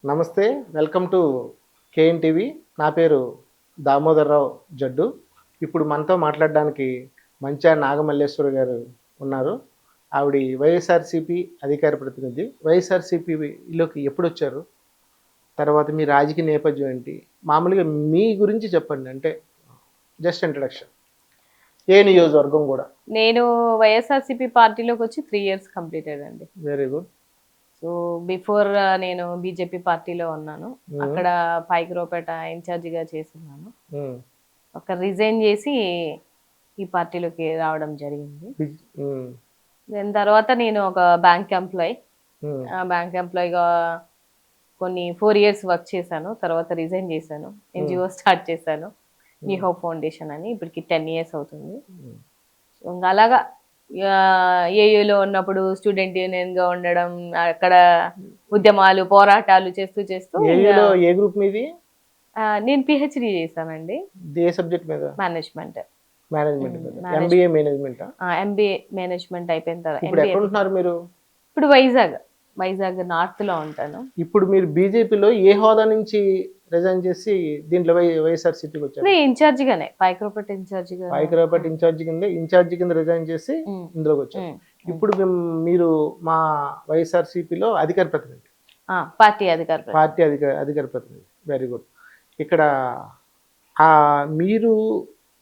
నమస్తే, welcome to KN TV. నా పేరు దామోదర్రావు జడ్డు. ఇప్పుడు మనతో మాట్లాడడానికి మంచా నాగమల్లేశ్వరి గారు ఉన్నారు. ఆవిడ వైఎస్ఆర్సీపీ అధికార ప్రతినిధి. వైఎస్ఆర్సీపీలోకి ఎప్పుడు వచ్చారు, తర్వాత మీ రాజకీయ నేపథ్యం ఏంటి, మామూలుగా మీ గురించి చెప్పండి. అంటే జస్ట్ ఇంట్రడక్షన్. ఏ నియోజకవర్గం కూడా? నేను వైఎస్ఆర్సీపీ పార్టీలోకి వచ్చి 3 years కంప్లీటెడ్ అండి. Very good. సో బిఫోర్ నేను బీజేపీ పార్టీలో ఉన్నాను. అక్కడ పైకిరోపేట ఇన్ఛార్జిగా చేస్తున్నాను. ఒక రిజైన్ చేసి ఈ పార్టీలోకి రావడం జరిగింది. దాని తర్వాత నేను ఒక బ్యాంక్ ఎంప్లాయ్. బ్యాంక్ ఎంప్లాయ్గా కొన్ని 4 years వర్క్ చేశాను. తర్వాత రిజైన్ చేశాను. ఎన్జిఓ స్టార్ట్ చేశాను, న్యూ హోప్ ఫౌండేషన్ అని. ఇప్పటికి 10 years అవుతుంది. సో ఇంకా అలాగా ఏయూలో ఉన్నప్పుడు స్టూడెంట్ యూనియన్గా ఉండడం, అక్కడ ఉద్యమాలు పోరాటాలు చేస్తూ ఏ గ్రూప్ మీది? నేను పిహెచ్డి చేశానండి. ఏ సబ్జెక్ట్ మీద? Management. MBA management. MBA management అయిపోయిన తర్వాత ఇప్పుడు ఎక్కడ ఉంటున్నారు మీరు? ఇప్పుడు వైజాగ్ నార్త్ లో ఉంటాను. ఇప్పుడు మీరు బీజేపీలో ఏ హోదా నుంచి రిజైన్ చేసి దీంట్లో వైఎస్ఆర్సీపీకి వచ్చారు? ఇన్ఛార్జిగానే, పైకిరోపేట ఇన్ఛార్జి కింద రిజైన్ చేసి ఇందులోకి వచ్చారు. ఇప్పుడు మీరు మా వైఎస్ఆర్సీపీలో అధికార ప్రతినిధి, పార్టీ అధికార ప్రతినిధి. Very good. ఇక్కడ మీరు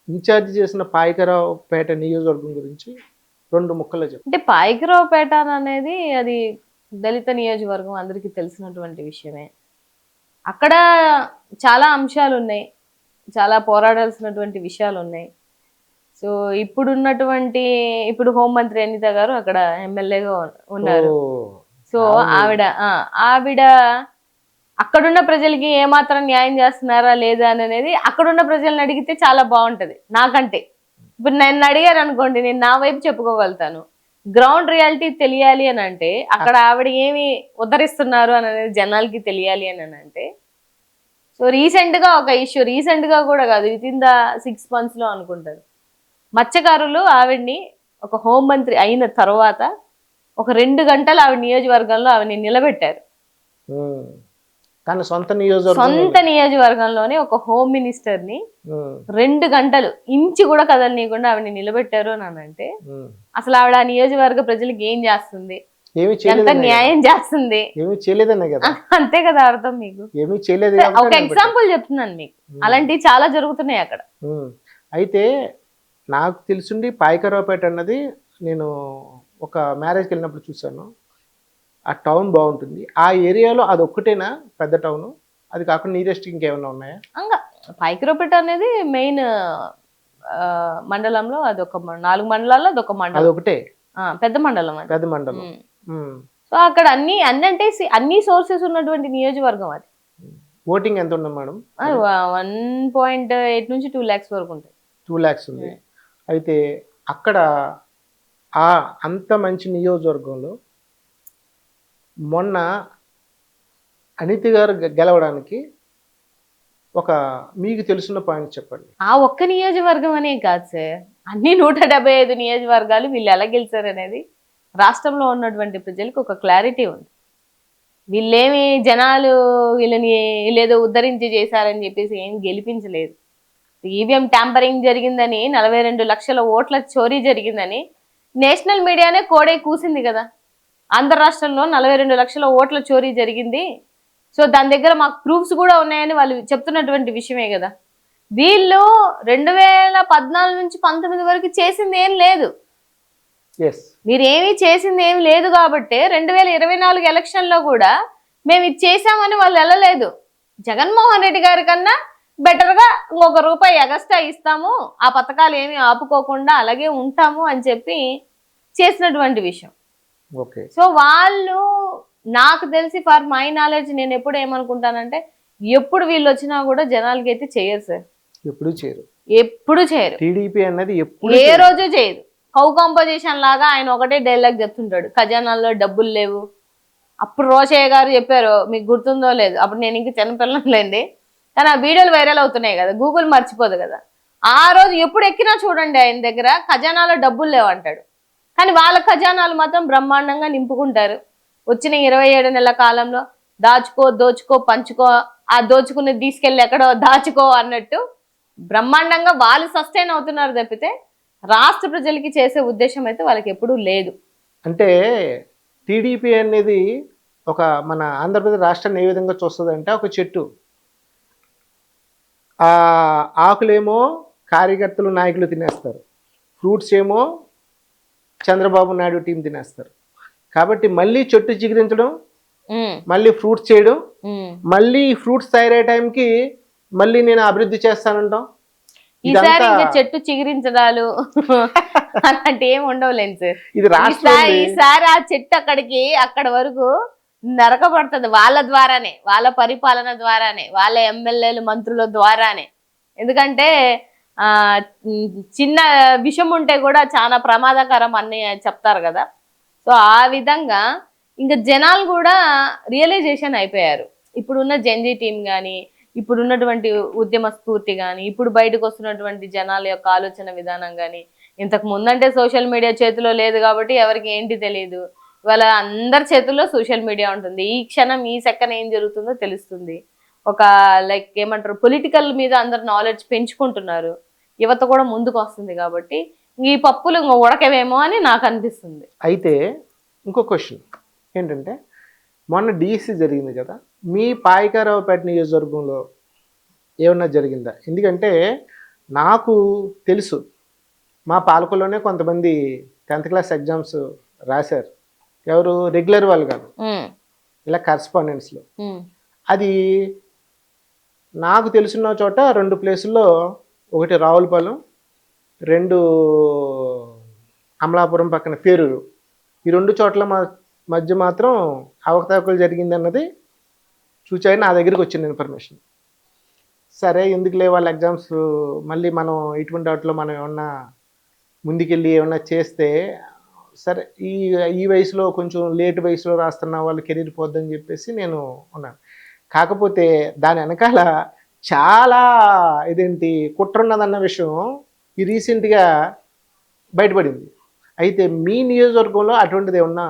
ఇన్ఛార్జి చేసిన పాయకరావుపేట నియోజకవర్గం గురించి 2 ముక్కల్లో చెప్పండి. అంటే పాయకరావుపేట అనేది అది దళిత నియోజకవర్గం, అందరికీ తెలిసినటువంటి విషయమే. అక్కడ చాలా అంశాలు ఉన్నాయి, చాలా పోరాడాల్సినటువంటి విషయాలు ఉన్నాయి. సో ఇప్పుడు హోంమంత్రి అనిత గారు అక్కడ ఎమ్మెల్యేగా ఉన్నారు. సో ఆవిడ అక్కడున్న ప్రజలకి ఏమాత్రం న్యాయం చేస్తున్నారా లేదా అనేది అక్కడున్న ప్రజల్ని అడిగితే చాలా బాగుంటది. నాకంటే ఇప్పుడు నన్ను అడిగారు అనుకోండి, నేను నా వైపు చెప్పుకోగలుగుతాను. గ్రౌండ్ రియాలిటీ తెలియాలి అని అంటే అక్కడ ఆవిడ ఏమి ఉద్ధరిస్తున్నారు అనేది జనాలకి తెలియాలి అని అంటే, సో రీసెంట్గా ఒక ఇష్యూ, రీసెంట్గా కూడా కాదు, వితిన్ ద 6 months లో అనుకుంటారు, మత్స్యకారులు ఆవిడ్ని ఒక హోంమంత్రి అయిన తర్వాత ఒక 2 గంటలు ఆవిడ నియోజకవర్గంలో ఆవిడని నిలబెట్టారు. సొంత నియోజకవర్గంలోనే ఒక హోమ్ మినిస్టర్ ని 2 గంటలు ఇంచి కూడా కదలనీయకుండా ఆవిడని నిలబెట్టారు అని అంటే అసలు ఆవిడ ఆ నియోజకవర్గ ప్రజలకు ఏం చేస్తుంది, ఎంత న్యాయం చేస్తుంది, అంతే కదా అర్థం. మీకు ఒక ఎగ్జాంపుల్ చెప్తున్నాను మీకు, అలాంటివి చాలా జరుగుతున్నాయి అక్కడ. అయితే నాకు తెలుసుండి పాయకరావుపేట అన్నది నేను ఒక మ్యారేజ్కి వెళ్ళినప్పుడు చూసాను. ఆ టౌన్ బాగుంటుంది. ఆ ఏరియాలో అది ఒక్కటేనా పెద్ద టౌన్? అది కాకుండా నియరెస్ట్ ఇంకేమైనా ఉన్నాయా? పాయకరావుపేట అనేది మెయిన్ మండలంలో అది ఒక 4 మండలాల్లో అదొక మండలం. అది ఒకటే పెద్ద మండలం. సో అక్కడ అన్ని సోర్సెస్ ఉన్నటువంటి నియోజకవర్గం అది. ఓటింగ్ ఎంత ఉంది మేడం? 1.8 నుంచి 2 lakhs వరకు ఉంటుంది. 2 lakhs ఉంది. అయితే అక్కడ అంత మంచి నియోజకవర్గంలో మొన్న అనిత గారు గెలవడానికి ఒక మీకు తెలిసిన పాయింట్ చెప్పండి. ఆ ఒక్క నియోజకవర్గం అనే కాదు సార్, అన్ని 175 నియోజకవర్గాలు వీళ్ళు ఎలా గెలిచారు అనేది రాష్ట్రంలో ఉన్నటువంటి ప్రజలకు ఒక క్లారిటీ ఉంది. వీళ్ళేమి జనాలు వీళ్ళని లేదో ఉద్ధరించి చేశారని చెప్పేసి ఏం గెలిపించలేదు. ఈవీఎం ట్యాంపరింగ్ జరిగిందని, 42 లక్షల ఓట్ల చోరీ జరిగిందని నేషనల్ మీడియానే కోడే కూసింది కదా. ఆంధ్ర రాష్ట్రంలో 42 లక్షల ఓట్ల చోరీ జరిగింది, సో దాని దగ్గర మాకు ప్రూఫ్స్ కూడా ఉన్నాయని వాళ్ళు చెప్తున్నటువంటి విషయమే కదా. వీళ్ళు 2014 నుంచి 19 వరకు చేసింది ఏం లేదు. మీరేమీ చేసింది ఏమి లేదు కాబట్టి 2024 ఎలక్షన్లో కూడా మేము ఇది చేశామని వాళ్ళు వెళ్ళలేదు. జగన్మోహన్ రెడ్డి గారి కన్నా బెటర్గా ₹1 ఎగస్ట్రా ఇస్తాము, ఆ పథకాలు ఏమి ఆపుకోకుండా అలాగే ఉంటాము అని చెప్పి చేసినటువంటి విషయం. సో వాళ్ళు, నాకు తెలిసి ఫర్ మై నాలెడ్జ్, నేను ఎప్పుడు ఏమనుకుంటానంటే ఎప్పుడు వీళ్ళు వచ్చినా కూడా జనాలకి అయితే చేయరు సార్. ఎప్పుడు చేయరు. టీడీపీ అన్నది ఏ రోజు చేయదు. కౌ కాంపోజిషన్ లాగా ఆయన ఒకటే డైలాగ్ చెప్తుంటాడు, ఖజానాల్లో డబ్బులు లేవు. అప్పుడు రోషయ్య గారు చెప్పారు, మీకు గుర్తుందో లేదు, అప్పుడు నేను ఇంక చిన్నపిల్లలేండి, కానీ ఆ వీడియోలు వైరల్ అవుతున్నాయి కదా, గూగుల్ మర్చిపోదు కదా. ఆ రోజు ఎప్పుడు ఎక్కినా చూడండి ఆయన దగ్గర ఖజానాలో డబ్బులు లేవు అంటాడు, కానీ వాళ్ళ ఖజానాలు మాత్రం బ్రహ్మాండంగా నింపుకుంటారు. వచ్చిన 27 నెలల కాలంలో దాచుకో దోచుకో పంచుకో, ఆ దోచుకునేది తీసుకెళ్ళి ఎక్కడో దాచుకో అన్నట్టు బ్రహ్మాండంగా వాళ్ళు సస్టైన్ అవుతున్నారు తప్పితే రాష్ట్ర ప్రజలకి చేసే ఉద్దేశం అయితే వాళ్ళకి ఎప్పుడూ లేదు. అంటే టీడీపీ అనేది ఒక మన ఆంధ్రప్రదేశ్ రాష్ట్రాన్ని ఏ విధంగా చూస్తుందంటే ఒక చెట్టు. ఆ ఆకులేమో కార్యకర్తలు నాయకులు తినేస్తారు, ఫ్రూట్స్ ఏమో చంద్రబాబు నాయుడు టీం తినేస్తారు. కాబట్టి మళ్ళీ చెట్టు చిగురించడం, మళ్ళీ ఫ్రూట్స్ చేయడం, మళ్ళీ ఫ్రూట్స్ తయారయ్యే టైంకి మళ్ళీ నేను అభివృద్ధి చేస్తానంటాం. ఈసారి ఇంకా చెట్టు చిగురించడాలు అలాంటి ఏమి ఉండవులేండి సార్. ఇది రాష్ట్రం. ఈసారి ఆ చెట్టు అక్కడ వరకు నరకబడుతుంది వాళ్ళ ద్వారానే, వాళ్ళ పరిపాలన ద్వారానే, వాళ్ళ ఎమ్మెల్యేలు మంత్రుల ద్వారానే. ఎందుకంటే ఆ చిన్న విషయం ఉంటే కూడా చాలా ప్రమాదకరం అని చెప్తారు కదా. సో ఆ విధంగా ఇంకా జనాలు కూడా రియలైజేషన్ అయిపోయారు. ఇప్పుడున్న జెన్జీ టీం కానీ, ఇప్పుడున్నటువంటి ఉద్యమ స్ఫూర్తి కానీ, ఇప్పుడు బయటకు వస్తున్నటువంటి జనాల యొక్క ఆలోచన విధానం కానీ, ఇంతకు ముందంటే సోషల్ మీడియా చేతిలో లేదు కాబట్టి ఎవరికి ఏంటి తెలియదు. ఇవాళ అందరి చేతుల్లో సోషల్ మీడియా ఉంటుంది. ఈ క్షణం ఈ సెకండ్ ఏం జరుగుతుందో తెలుస్తుంది. ఒక లైక్ ఏమంటారు, పొలిటికల్ మీద అందరు నాలెడ్జ్ పెంచుకుంటున్నారు. యువత కూడా ముందుకు వస్తుంది కాబట్టి ఈ పప్పులు ఉడకవేమో అని నాకు అనిపిస్తుంది. అయితే ఇంకో క్వశ్చన్ ఏంటంటే, మొన్న డిఎస్సి జరిగింది కదా, మీ పాయకారావుపేట నియోజకవర్గంలో ఏమన్నా జరిగిందా? ఎందుకంటే నాకు తెలుసు, మా పాలకుల్లోనే కొంతమంది 10th క్లాస్ ఎగ్జామ్స్ రాశారు. ఎవరు? రెగ్యులర్ వాళ్ళు కాదు, ఇలా కరస్పాండెన్స్లో. అది నాకు తెలిసిన చోట 2 ప్లేసుల్లో, ఒకటి రావులపాలెం, 2 అమలాపురం పక్కన పేరూరు. ఈ 2 చోట్ల మధ్య మాత్రం అవకతవకలు జరిగిందన్నది చూచాయి, నా దగ్గరికి వచ్చింది ఇన్ఫర్మేషన్. సరే ఎందుకులే వాళ్ళ ఎగ్జామ్స్, మళ్ళీ మనం ఇటువంటి వాటిలో మనం ఏమన్నా ముందుకెళ్ళి ఏమన్నా చేస్తే, సరే ఈ వయసులో కొంచెం లేట్ వయసులో రాస్తున్న వాళ్ళు కెరీర్ పోద్దని చెప్పేసి నేను ఉన్నాను. కాకపోతే దాని వెనకాల చాలా ఇదేంటి కుట్ర ఉన్నదన్న విషయం ఈ రీసెంట్గా బయటపడింది. అయితే మీ నియోజకవర్గంలో అటువంటిది ఏమన్నా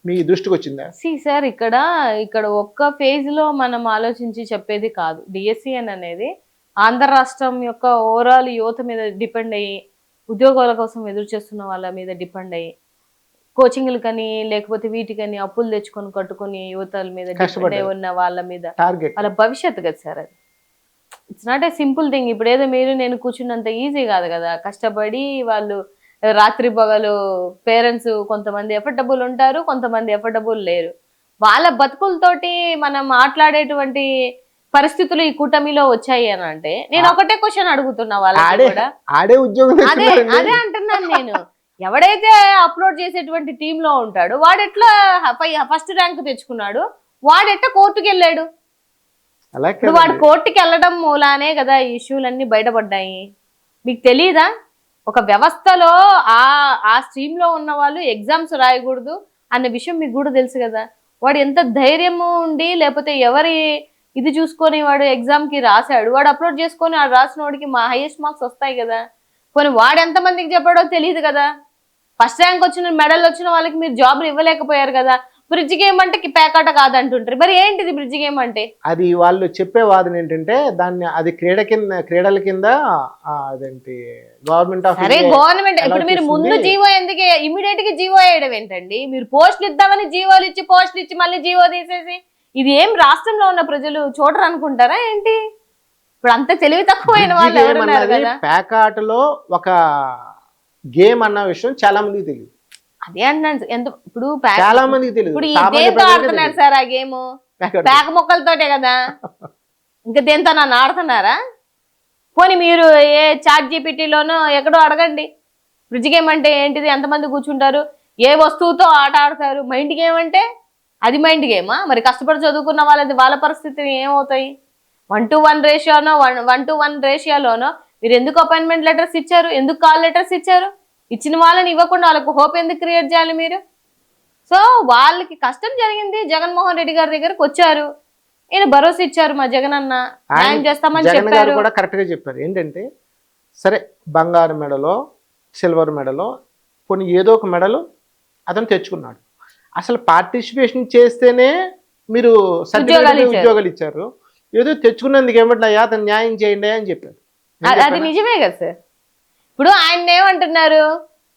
మీ దృష్టికి వచ్చిందా? సార్ ఇక్కడ ఒక్క ఫేజ్ లో మనం ఆలోచించి చెప్పేది కాదు. డిఎస్సి అనేది ఆంధ్ర రాష్ట్రం యొక్క ఓవరాల్ యువత మీద డిపెండ్ అయ్యి, ఉద్యోగాల కోసం ఎదురు చేస్తున్న వాళ్ళ మీద డిపెండ్ అయ్యి, కోచింగ్లు కానీ లేకపోతే వీటికని అప్పులు తెచ్చుకొని కట్టుకొని యువతల మీద డిపెండ్ అయి ఉన్న వాళ్ళ మీద వాళ్ళ భవిష్యత్తు కదా సార్. అది it's not a simple thing. ఇప్పుడు ఏదో మీరు నేను కూర్చున్నంత ఈజీ కాదు కదా. కష్టపడి వాళ్ళు రాత్రి పగలు పేరెంట్స్ కొంతమంది ఎఫర్టబుల్ ఉంటారు, కొంతమంది ఎఫర్టబుల్ లేరు. వాళ్ళ బతుకులతోటి మనం మాట్లాడేటువంటి పరిస్థితులు ఈ కూటమిలో వచ్చాయి అని అంటే నేను ఒకటే క్వశ్చన్ అడుగుతున్నా వాళ్ళకి కూడా. అదే అంటున్నాను నేను. ఎవడైతే అప్లోడ్ చేసేటువంటి టీంలో ఉంటాడు వాడు ఎట్లా ఫస్ట్ ర్యాంక్ తెచ్చుకున్నాడు, వాడు ఎట్లా కోర్టుకు వెళ్ళాడు? వాడు కోర్టుకి వెళ్ళడం మూలానే కదా ఈ ఇష్యూలన్నీ బయటపడ్డాయి. మీకు తెలీదా? ఒక వ్యవస్థలో ఆ స్ట్రీమ్ లో ఉన్న వాళ్ళు ఎగ్జామ్స్ రాయకూడదు అన్న విషయం మీకు కూడా తెలుసు కదా. వాడు ఎంత ధైర్యము ఉండి, లేకపోతే ఎవరి ఇది చూసుకొని వాడు ఎగ్జామ్ కి రాశాడు, వాడు అప్లోడ్ చేసుకొని వాడు రాసిన వాడికి మా హైయెస్ట్ మార్క్స్ వస్తాయి కదా. పోనీ వాడు ఎంతమందికి చెప్పాడో తెలియదు కదా. ఫస్ట్ ర్యాంక్ వచ్చిన మెడల్ వచ్చిన వాళ్ళకి మీరు జాబ్లు ఇవ్వలేకపోయారు కదా. బ్రిడ్జ్ గేమ్ అంటే పేకాట కాదంటుంటారు. మరి ఏంటిది బ్రిడ్జ్ గేమ్ అంటే? అది వాళ్ళు చెప్పే వాదన ఏంటంటే దాన్ని అది క్రీడల కింద అదేంటి గవర్నమెంట్ ఆఫ్ సరే గవర్నమెంట్ ఇప్పుడు మీరు ముందు జీవో ఎందుకు ఇమీడియట్ గా జీవో వేయడం ఏంటండి? మీరు పోస్టులు ఇద్దామని జీవోలు ఇచ్చి పోస్టులు ఇచ్చి మళ్ళీ జీవో తీసేసి ఇది ఏం రాష్ట్రంలో ఉన్న ప్రజలు చూడరు అనుకుంటారా ఏంటి? ఇప్పుడు అంత తెలివి తక్కువైన వాళ్ళు ఎవరున్నారు కదా. పేకాటలో ఒక గేమ్ అన్న విషయం చాలా మందికి తెలియదు. అదే అంటున్నాను. ఇప్పుడు చాలా మందికి తెలియదు. ఇప్పుడు దేంతో ఆడుతున్నారు సార్ ఆ గేమ్? పేక మొక్కలతోటే కదా. ఇంకా దేంతో నన్ను ఆడుతున్నారా? పోనీ మీరు ఏ చాట్ జీపీటీలోనో ఎక్కడో అడగండి బ్రిడ్జ్ గేమ్ అంటే ఏంటిది, ఎంతమంది కూర్చుంటారు, ఏ వస్తువుతో ఆట ఆడతారు. మైండ్ గేమ్ అంటే అది మైండ్ గేమా? మరి కష్టపడి చదువుకున్న వాళ్ళ పరిస్థితి ఏమవుతాయి? 1:1 రేషియోనో 1:1 రేషియోలోనో మీరు ఎందుకు అపాయింట్మెంట్ లెటర్స్ ఇచ్చారు? ఎందుకు కాల్ లెటర్స్ ఇచ్చారు? ఇచ్చిన వాళ్ళని ఇవ్వకుండా వాళ్ళకు హోప్ ఎందుకు క్రియేట్ చేయాలి మీరు? సో వాళ్ళకి కష్టం జరిగింది. జగన్మోహన్ రెడ్డి గారి దగ్గరకు వచ్చారు, ఈయన భరోసా ఇచ్చారు, మా జగన్ అన్న న్యాయం చేస్తామని చెప్పారు. కూడా కరెక్ట్ గా చెప్పారు. ఏంటంటే సరే బంగారు మెడలో సిల్వర్ మెడలో కొన్ని ఏదో ఒక మెడలు అతను తెచ్చుకున్నాడు. అసలు పార్టిసిపేషన్ చేస్తేనే మీరు ఉద్యోగాలు సర్టిఫికేట్ ఇచ్చారు. ఉద్యోగాలు ఇచ్చారు. ఏదో తెచ్చుకున్నందుకు ఏమంటున్నా అతను న్యాయం చేయండి అని చెప్పారు. అది నిజమే కదా సార్. ఇప్పుడు ఆయన ఏమంటున్నారు,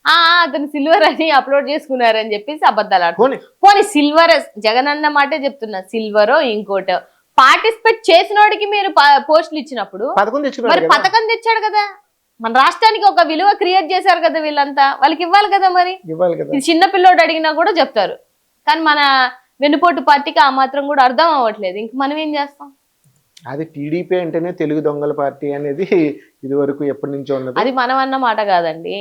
అతను సిల్వర్ అని అప్లోడ్ చేసుకున్నారు అని చెప్పేసి అబద్ధాలు ఆడుతున్నారు. పోనీ సిల్వర్, జగన్ అన్న మాటే చెప్తున్నా, సిల్వరో ఇంకోటో పార్టిసిపేట్ చేసినోడికి మీరు పోస్టులు ఇచ్చినప్పుడు మరి పథకం తెచ్చాడు కదా, మన రాష్ట్రానికి ఒక విలువ క్రియేట్ చేశారు కదా వీళ్ళంతా, వాళ్ళకి ఇవ్వాలి కదా. మరి ఇది చిన్న పిల్లోడు అడిగినా కూడా చెప్తారు, కానీ మన వెన్నుపోటు పార్టీకి ఆ మాత్రం కూడా అర్థం అవ్వట్లేదు. ఇంక మనం ఏం చేస్తాం? అది టీడీపీ అంటేనే తెలుగు దొంగల పార్టీ అనేది ఇది వరకు ఎప్పటి నుంచో ఉన్నది. అది మనం అన్న మాట కాదండి.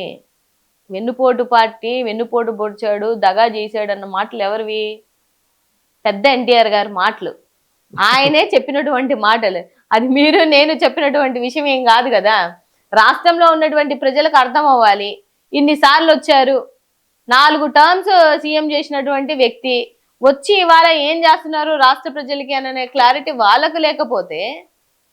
వెన్నుపోటు పార్టీ, వెన్నుపోటు పొడిచాడు, దగా చేశాడు అన్న మాటలు ఎవరివి? పెద్ద ఎన్టీఆర్ గారి మాటలు, ఆయనే చెప్పినటువంటి మాటలు. అది మీరు నేను చెప్పినటువంటి విషయం ఏం కాదు కదా. రాష్ట్రంలో ఉన్నటువంటి ప్రజలకు అర్థం అవ్వాలి. ఇన్నిసార్లు వచ్చారు, 4 టర్మ్స్ సీఎం చేసినటువంటి వ్యక్తి వచ్చి ఇవాళ ఏం చేస్తున్నారు రాష్ట్ర ప్రజలకి అనే క్లారిటీ వాళ్ళకు లేకపోతే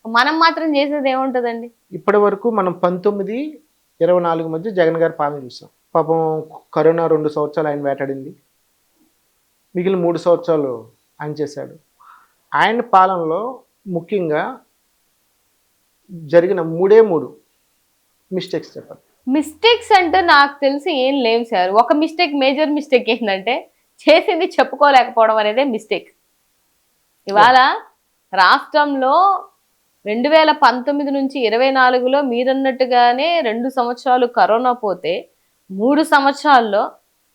మనం మాత్రం చేసేది ఏముంటదండి? ఇప్పటి వరకు మనం 19-24 మధ్య జగన్ గారి పాలన చూసాం. పాపం కరోనా 2 సంవత్సరాలు ఆయన వేటాడింది, మిగిలిన 3 సంవత్సరాలు ఆయన చేశాడు. ఆయన పాలనలో ముఖ్యంగా జరిగిన 3 మిస్టేక్స్ చెప్పండి. మిస్టేక్స్ అంటే నాకు తెలిసి ఏం లేవు సార్. ఒక మిస్టేక్, మేజర్ మిస్టేక్ ఏంటంటే చేసింది చెప్పుకోలేకపోవడం అనేదే మిస్టేక్. ఇవాళ రాష్ట్రంలో 2019 నుంచి 24లో మీరన్నట్టుగానే 2 సంవత్సరాలు కరోనా పోతే 3 సంవత్సరాల్లో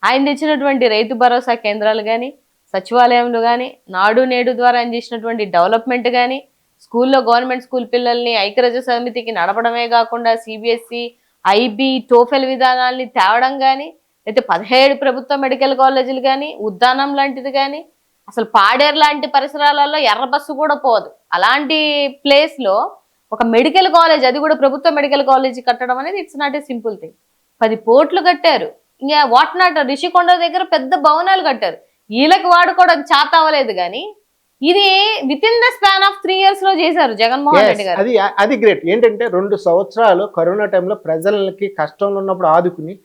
ఆయన తెచ్చినటువంటి రైతు భరోసా కేంద్రాలు కానీ, సచివాలయంలో కానీ, నాడు నేడు ద్వారా ఆయన చేసినటువంటి డెవలప్మెంట్ కానీ, స్కూల్లో గవర్నమెంట్ స్కూల్ పిల్లల్ని ఐక్యరాజ్య సమితికి నడపడమే కాకుండా సిబిఎస్ఈ, ఐబీ, టోఫెల్ విధానాల్ని తేవడం కానీ, అయితే 17 ప్రభుత్వ మెడికల్ కాలేజీలు కానీ, ఉద్దానం లాంటిది కానీ, అసలు పాడేరు లాంటి పరిసరాలలో ఎర్ర బస్సు కూడా పోదు. అలాంటి ప్లేస్లో ఒక మెడికల్ కాలేజ్, అది కూడా ప్రభుత్వ మెడికల్ కాలేజ్ కట్టడం అనేది it's not a simple thing. 10 పోర్ట్లు కట్టారు, ఇంకా వాట్ నాట్ రిషికొండ దగ్గర పెద్ద భవనాలు కట్టారు. వీళ్ళకి వాడుకోవడం చేత అవ్వలేదు, కానీ ఇది with in the span of 3 years లో చేశారు జగన్మోహన్ రెడ్డి గారు. అది గ్రేట్. ఏంటంటే 2 సంవత్సరాలు కరోనా టైంలో ప్రజలకి కష్టంలో ఉన్నప్పుడు ఆదుకుని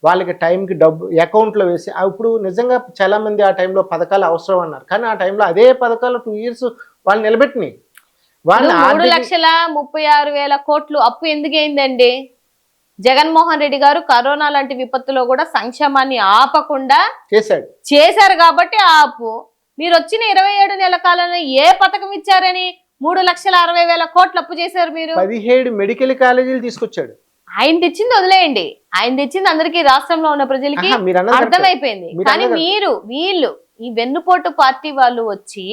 వాళ్ళకి టైంకి డబ్బు అకౌంట్లో వేసి, ఇప్పుడు నిజంగా చాలా మంది ఆ టైంలో పథకాలు అవసరం అన్నారు, కానీ ఆ టైంలో అదే పథకాలు 2 years వాళ్ళు నిలబెట్టినాయి. 3,36,000 కోట్లు అప్పు ఎందుకు అయిందండి? జగన్మోహన్ రెడ్డి గారు కరోనా లాంటి విపత్తులో కూడా సంక్షేమాన్ని ఆపకుండా చేశారు కాబట్టి ఆ అప్పు. మీరు వచ్చిన 27 నెలల కాలంలో ఏ పథకం ఇచ్చారని 3,60,000 కోట్లు అప్పు చేశారు? మీరు 17 మెడికల్ కాలేజీలు తీసుకొచ్చాడు. ఆయన తెచ్చింది వదిలేయండి, ఆయన తెచ్చింది అందరికీ రాష్ట్రంలో ఉన్న ప్రజలకి అర్థమైపోయింది. కానీ వీళ్ళు ఈ వెన్నుపోటు పార్టీ వాళ్ళు వచ్చి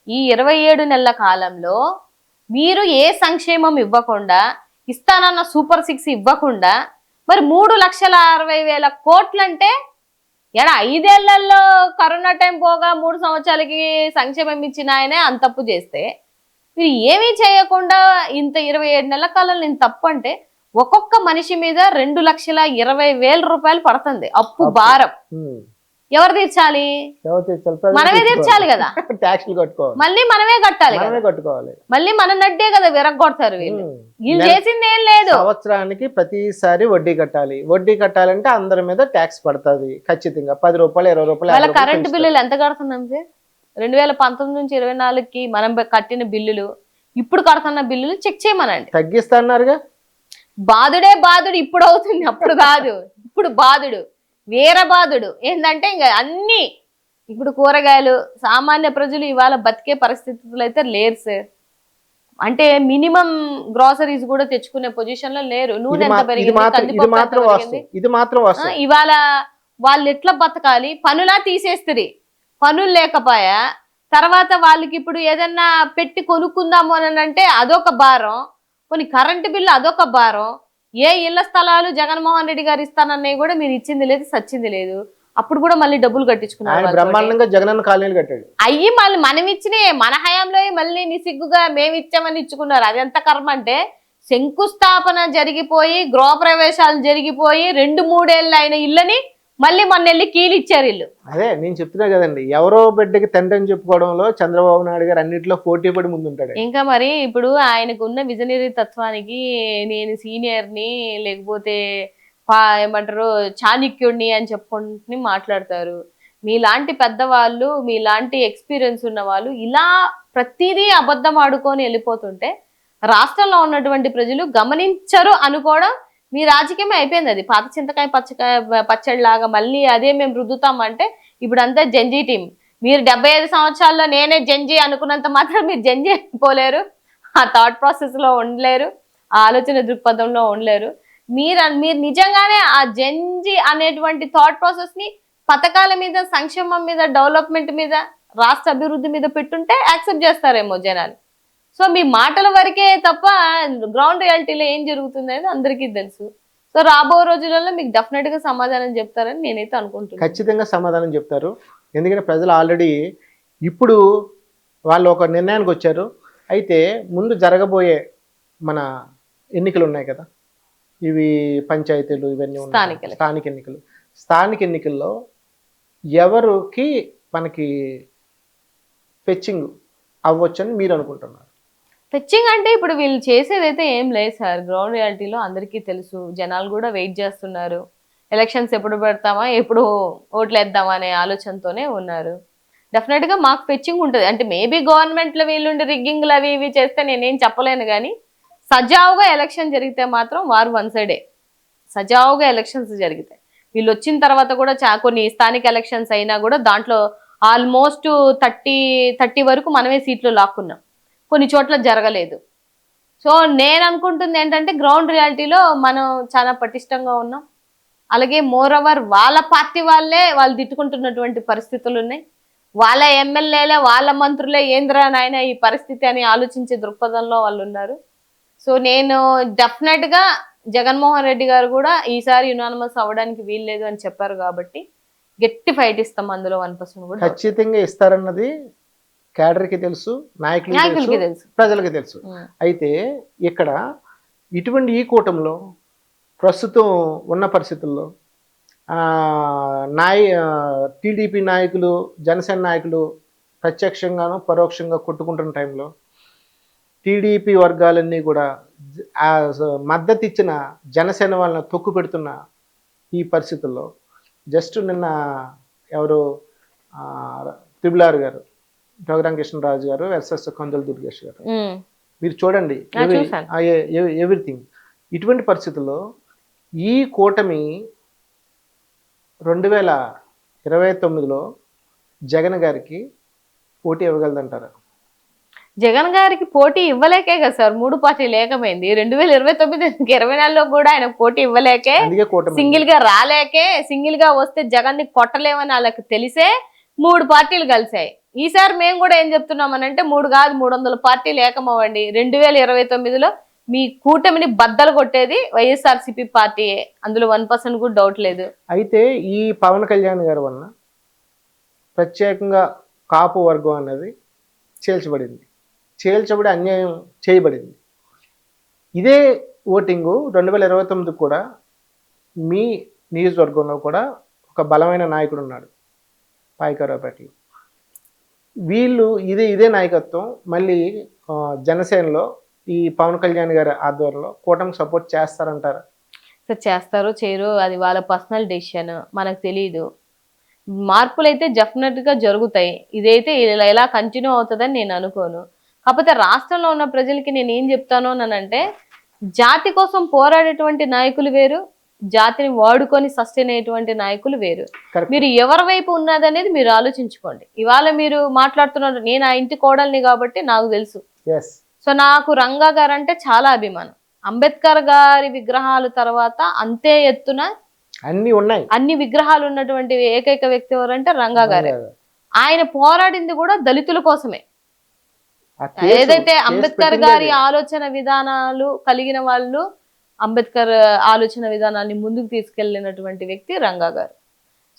ఈ 27 నెలల కాలంలో మీరు ఏ సంక్షేమం ఇవ్వకుండా, ఇస్తానన్న సూపర్ 6 ఇవ్వకుండా, మరి 3,60,000 కోట్లు అంటే 5 ఏళ్లలో కరోనా టైం పోగా 3 సంవత్సరాలకి సంక్షేమం ఇచ్చిన ఆయనే అంత తప్పు చేస్తే, మీరు ఏమీ చేయకుండా ఇంత 27 నెలల కాలంలో ఇంత తప్పు అంటే ఒక్కొక్క మనిషి మీద 2,20,000 రూపాయలు పడుతుంది అప్పు భారం. ఎవరు తీర్చాలి? మనమే తీర్చాలి కదా. ట్యాక్స్లు కట్టుకోవాలి, మళ్ళీ మనమే కట్టాలి, మళ్ళీ మన నడ్డే కదా విరగొడతారు వీళ్ళు. వీళ్ళు చేసింది ఏం లేదు. సంవత్సరానికి ప్రతిసారి వడ్డీ కట్టాలి. వడ్డీ కట్టాలంటే అందరి మీద ట్యాక్స్ పడుతుంది ఖచ్చితంగా. 10 రూపాయలు, 20 రూపాయలు. వాళ్ళ కరెంటు బిల్లులు ఎంత కడుతున్నాం సార్? 2019 నుంచి 24కి మనం కట్టిన బిల్లులు, ఇప్పుడు కడుతున్న బిల్లులు చెక్ చేయమనండి. తగ్గిస్తాన్నారుగా. బాధుడు ఇప్పుడు అవుతుంది, అప్పుడు కాదు. ఇప్పుడు బాధుడు, వీర బాధుడు ఏంటంటే ఇంకా అన్ని ఇప్పుడు కూరగాయలు సామాన్య ప్రజలు ఇవాళ బతికే పరిస్థితులు అయితే లేరు సార్. అంటే మినిమం గ్రాసరీస్ కూడా తెచ్చుకునే పొజిషన్ లో లేరు. నూనె ఎంత పెరిగింది, ఇవాళ వాళ్ళు ఎట్లా బతకాలి? పనులా తీసేస్తుంది, పనులు లేకపోయా. తర్వాత వాళ్ళకి ఇప్పుడు ఏదన్నా పెట్టి కొనుక్కుందాము అని అంటే అదొక భారం, కొన్ని కరెంటు బిల్లు అదొక భారం. ఏ ఇళ్ల స్థలాలు జగన్మోహన్ రెడ్డి గారు ఇస్తానన్నవి కూడా మీరు ఇచ్చింది లేదు, సచ్చింది లేదు. అప్పుడు కూడా మళ్ళీ డబ్బులు కట్టించుకున్నారు. అయ్యి మళ్ళీ మనం ఇచ్చినాయి, మన హయాంలో మళ్ళీ నిసిగ్గుగా మేము ఇచ్చామని ఇచ్చుకున్నారు. అది ఎంత కర్మ అంటే, శంకుస్థాపన జరిగిపోయి గృహప్రవేశాలు జరిగిపోయి 2-3 ఏళ్ళు అయిన ఇళ్ళని మళ్ళీ మొన్న వెళ్ళి కీలు ఇచ్చారు ఇల్లు. అదే నేను చెప్తున్నా కదండి, ఎవరో బిడ్డకి తండ్రి అని చెప్పుకోవడంలో చంద్రబాబు నాయుడు గారు అన్నింటిలో పోటీ పడి ముందుంటాడు. ఇంకా మరి ఇప్పుడు ఆయనకు ఉన్న విజనరీ తత్వానికి నేను సీనియర్ని, లేకపోతే ఏమంటారు చాణక్యుడిని అని చెప్పుకుంటుని మాట్లాడతారు. మీలాంటి పెద్దవాళ్ళు, మీలాంటి ఎక్స్పీరియన్స్ ఉన్న వాళ్ళు ఇలా ప్రతిదీ అబద్ధం ఆడుకొని వెళ్ళిపోతుంటే రాష్ట్రంలో ఉన్నటువంటి ప్రజలు గమనించరు అనుకోవడం మీ రాజకీయమే అయిపోయింది. అది పాత చింతకాయ పచ్చడిలాగా మళ్ళీ అదే మేము రుద్దుతామంటే ఇప్పుడు అంతా జంజీ టీం. మీరు 75 సంవత్సరాల్లో నేనే జంజీ అనుకున్నంత మాత్రం మీరు జంజీ అయిపోలేరు, ఆ థాట్ ప్రాసెస్ లో ఉండలేరు, ఆ ఆలోచన దృక్పథంలో ఉండలేరు. మీరు నిజంగానే ఆ జంజీ అనేటువంటి థాట్ ప్రాసెస్ ని పథకాల మీద, సంక్షేమం మీద, డెవలప్మెంట్ మీద, రాష్ట్ర అభివృద్ధి మీద పెట్టుంటే యాక్సెప్ట్ చేస్తారేమో జనాలు. సో మీ మాటల వరకే తప్ప గ్రౌండ్ రియాలిటీలో ఏం జరుగుతుంది అనేది అందరికీ తెలుసు. సో రాబో రోజులలో మీకు డెఫినెట్ గా సమాధానం చెప్తారని నేనైతే అనుకుంటున్నాను. ఖచ్చితంగా సమాధానం చెప్తారు. ఎందుకంటే ప్రజలు ఆల్రెడీ ఇప్పుడు వాళ్ళు ఒక నిర్ణయానికి వచ్చారు. అయితే ముందు జరగబోయే మన ఎన్నికలు ఉన్నాయి కదా, ఇవి పంచాయతీలు ఇవన్నీ ఉన్నాయి, స్థానిక ఎన్నికల్లో ఎవరికి మనకి ఫెచ్చింగ్ అవ్వచ్చని మీరు అనుకుంటున్నారు? ఫెచ్చింగ్ అంటే ఇప్పుడు వీళ్ళు చేసేదైతే ఏం లేదు సార్. గ్రౌండ్ రియాలిటీలో అందరికీ తెలుసు, జనాలు కూడా వెయిట్ చేస్తున్నారు. ఎలక్షన్స్ ఎప్పుడు పెడతామా, ఎప్పుడు ఓట్లు వేద్దామా అనే ఆలోచనతోనే ఉన్నారు. డెఫినెట్ గా మాకు ఫెచ్చింగ్ ఉంటుంది. అంటే మేబీ గవర్నమెంట్ లో వీళ్ళుండి రిగ్గింగ్లు అవి ఇవి చేస్తే నేనేం చెప్పలేను, కానీ సజావుగా ఎలక్షన్ జరిగితే మాత్రం వారు వన్ సైడే. సజావుగా ఎలక్షన్స్ జరిగితే వీళ్ళు వచ్చిన తర్వాత కూడా కొన్ని స్థానిక ఎలక్షన్స్ అయినా కూడా దాంట్లో ఆల్మోస్ట్ 30 వరకు మనమే సీట్లు లాక్కున్నాం, కొన్ని చోట్ల జరగలేదు. సో నేను అనుకుంటుంది ఏంటంటే గ్రౌండ్ రియాలిటీలో మనం చాలా పటిష్టంగా ఉన్నాం. అలాగే మోర్ ఓవర్ వాళ్ళ పార్టీ వాళ్ళు తిట్టుకుంటున్నటువంటి పరిస్థితులు ఉన్నాయి. వాళ్ళ ఎమ్మెల్యేలే, వాళ్ళ మంత్రులే ఏంద్రా నాయన ఈ పరిస్థితి అని ఆలోచించే దృక్పథంలో వాళ్ళు ఉన్నారు. సో నేను డెఫినెట్ గా జగన్మోహన్ రెడ్డి గారు కూడా ఈసారి యునానిమస్ అవ్వడానికి వీల్లేదు అని చెప్పారు కాబట్టి గట్టి ఫైట్ ఇస్తాం. అందులో 1% కూడా ఖచ్చితంగా ఇస్తారన్నది క్యాడర్కి తెలుసు, నాయకులకి తెలుసు, ప్రజలకి తెలుసు. అయితే ఇక్కడ ఇటువంటి ఈ కూటమిలో ప్రస్తుతం ఉన్న పరిస్థితుల్లో టీడీపీ నాయకులు, జనసేన నాయకులు ప్రత్యక్షంగాను పరోక్షంగా కొట్టుకుంటున్న టైంలో టీడీపీ వర్గాలన్నీ కూడా మద్దతు ఇచ్చిన జనసేన వాళ్ళని తొక్కు పెడుతున్న ఈ పరిస్థితుల్లో జస్ట్ నిన్న ఎవరు త్రిబుల్ గారు, రఘురామకృష్ణరాజు గారు వర్సెస్ కందుల దుర్గేష్ గారు, మీరు చూడండి ఎవ్రీథింగ్. ఇటువంటి పరిస్థితుల్లో ఈ కూటమి 2029లో జగన్ గారికి పోటీ ఇవ్వగలదంటారా? జగన్ గారికి పోటీ ఇవ్వలేకే కదా సార్ 3 పార్టీలు ఏకమైంది. 2029 24లో కూడా ఆయన పోటీ ఇవ్వలేకే, సింగిల్ గా రాలేకే, సింగిల్ గా వస్తే జగన్ ని కొట్టలేమని వాళ్ళకి తెలిసే 3 పార్టీలు కలిసాయి. ఈసారి మేము కూడా ఏం చెప్తున్నామనంటే 3 కాదు 300 పార్టీలు ఏకమవ్వండి. 2029లో మీ కూటమిని బద్దలు కొట్టేది వైఎస్ఆర్సీపీ పార్టీయే, అందులో 1% కూడా డౌట్ లేదు. అయితే ఈ పవన్ కళ్యాణ్ గారి వలన ప్రత్యేకంగా కాపు వర్గం అనేది చేల్చబడి అన్యాయం చేయబడింది. ఇదే ఓటింగు 2029 కూడా మీ నియోజకవర్గంలో కూడా ఒక బలమైన నాయకుడు ఉన్నాడు పాయకరావుపేటలో. వీళ్ళు ఇదే నాయకత్వం మళ్ళీ జనసేనలో ఈ పవన్ కళ్యాణ్ గారి ఆధ్వర్యంలో కూటమికి సపోర్ట్ చేస్తారంటారా? సార్ చేస్తారో చేయరో అది వాళ్ళ పర్సనల్ డెసిషన్, మనకు తెలియదు. మార్పులు అయితే డెఫినెట్ గా జరుగుతాయి. ఇదైతే ఇలా కంటిన్యూ అవుతుందని నేను అనుకోను. కాకపోతే రాష్ట్రంలో ఉన్న ప్రజలకి నేను ఏం చెప్తాను అనంటే, జాతి కోసం పోరాడేటువంటి నాయకులు వేరు, జాతిని వాడుకొని సస్టైన్ అయ్యేటువంటి నాయకులు వేరు. మీరు ఎవరి వైపు ఉన్నదనేది మీరు ఆలోచించుకోండి. ఇవాళ మీరు మాట్లాడుతున్నారు, నేను ఆ ఇంటి కోడల్ని కాబట్టి నాకు తెలుసు. సో నాకు రంగా గారు అంటే చాలా అభిమానం. అంబేద్కర్ గారి విగ్రహాల తర్వాత అంతే ఎత్తున అన్ని విగ్రహాలు ఉన్నటువంటి ఏకైక వ్యక్తి ఎవరంటే రంగా గారే. ఆయన పోరాడింది కూడా దళితుల కోసమే. ఏదైతే అంబేద్కర్ గారి ఆలోచన విధానాలు కలిగిన వాళ్ళు, అంబేద్కర్ ఆలోచన విధానాన్ని ముందుకు తీసుకెళ్లినటువంటి వ్యక్తి రంగా గారు.